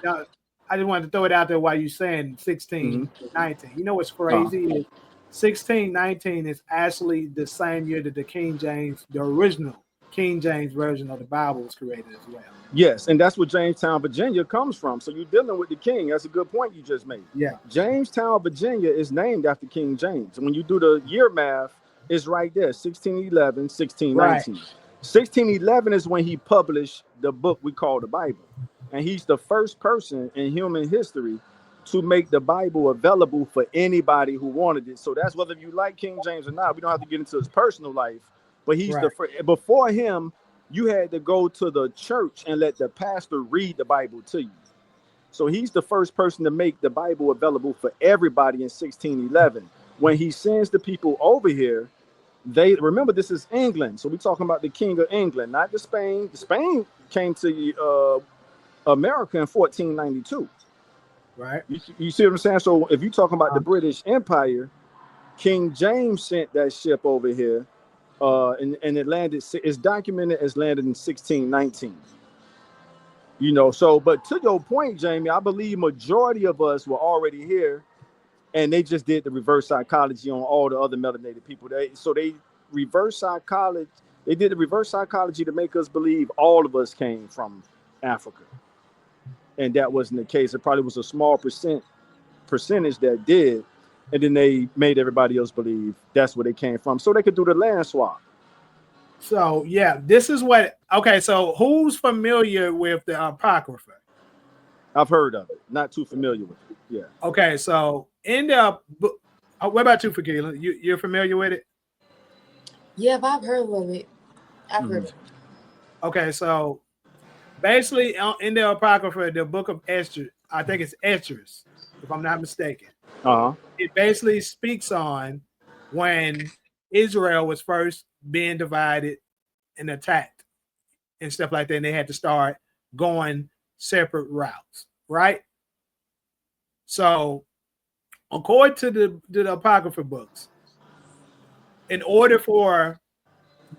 I just wanted to throw it out there while you're saying 16, mm-hmm, 19. You know what's uh, crazy is 1619 is actually the same year that the original King James version of the Bible was created as well. yes, and that's where Jamestown, Virginia comes from. So you're dealing with the king. That's a good point you just made. Yeah, Jamestown, Virginia is named after King James. And when you do the year math, it's right there, 1611, right. 1619. 1611 is when he published the book we call the Bible. And he's the first person in human history to make the Bible available for anybody who wanted it. So that's whether you like King James or not. We don't have to get into his personal life, but he's the Right. first. Before him, you had to go to the church and let the pastor read the Bible to you. So he's the first person to make the Bible available for everybody in 1611. When he sends the people over here, they remember this is England. So we're talking about the King of England, not the Spain. The Spain came to America in 1492. Right. You see what I'm saying? So if you're talking about the British Empire, King James sent that ship over here, and it landed. It's documented as landed in 1619. You know, so but to your point, Jamie, I believe majority of us were already here, and they just did the reverse psychology on all the other melanated people. They reverse psychology. They did the reverse psychology to make us believe all of us came from Africa, and that wasn't the case. It probably was a small percentage that did, and then they made everybody else believe that's where they came from, so they could do the land swap. So yeah, this is what. Okay, so who's familiar with the Apocrypha? I've heard of it, not too familiar with it. Yeah. Okay, so in the book, what about you, Fakila? You're familiar with it? Yeah, I've heard of it. I've heard of it. Okay, so basically in the Apocrypha, the book of Esther, I think it's Esdras, if I'm not mistaken. It basically speaks on when Israel was first being divided and attacked and stuff like that, and they had to start going separate routes, right? So, according to the Apocrypha books, in order for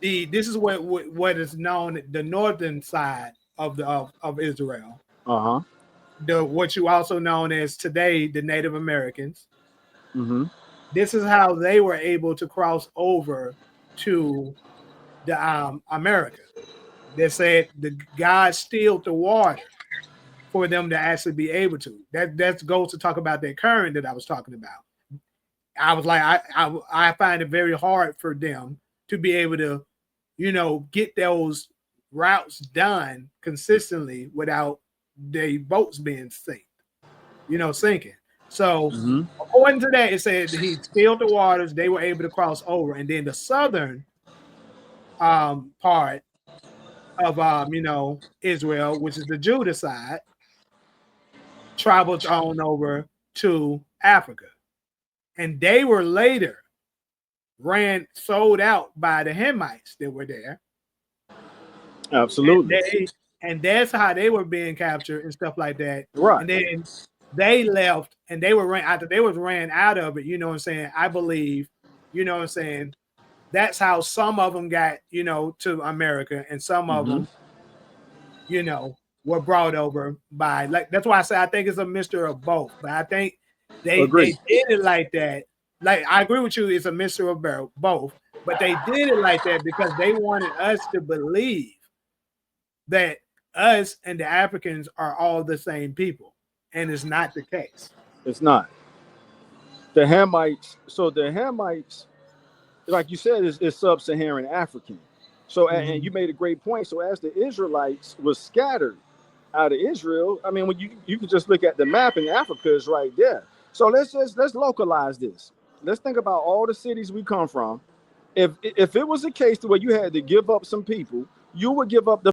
this is what is known the northern side of Israel, what you also known as today the Native Americans. This is how they were able to cross over to the America. They said the God stilled the water for them to actually be able to. That goes to talk about that current that I was talking about. I was like, I find it very hard for them to be able to, get those routes done consistently without their boats being sinking. So according to that, it said he stilled the waters, they were able to cross over, and then the southern part of Israel, which is the Judah side, traveled on over to Africa. And they were later sold out by the Hamites that were there. Absolutely. And that's how they were being captured and stuff like that. Right. And then they left and they were after they was ran out of it, you know what I'm saying? I believe, you know what I'm saying? That's how some of them got, to America, and some of them, were brought over by, like, that's why I say I think it's a mixture of both. But I think they did it like that. Like, I agree with you, it's a mixture of both, but they did it like that because they wanted us to believe that us and the Africans are all the same people, and it's not the case. It's not. The Hamites, like you said, is sub-Saharan African. So, and you made a great point. So, as the Israelites was scattered out of Israel, I mean, when you can just look at the map, and Africa is right there. So let's localize this. Let's think about all the cities we come from. If it was a case to where you had to give up some people, you would give up the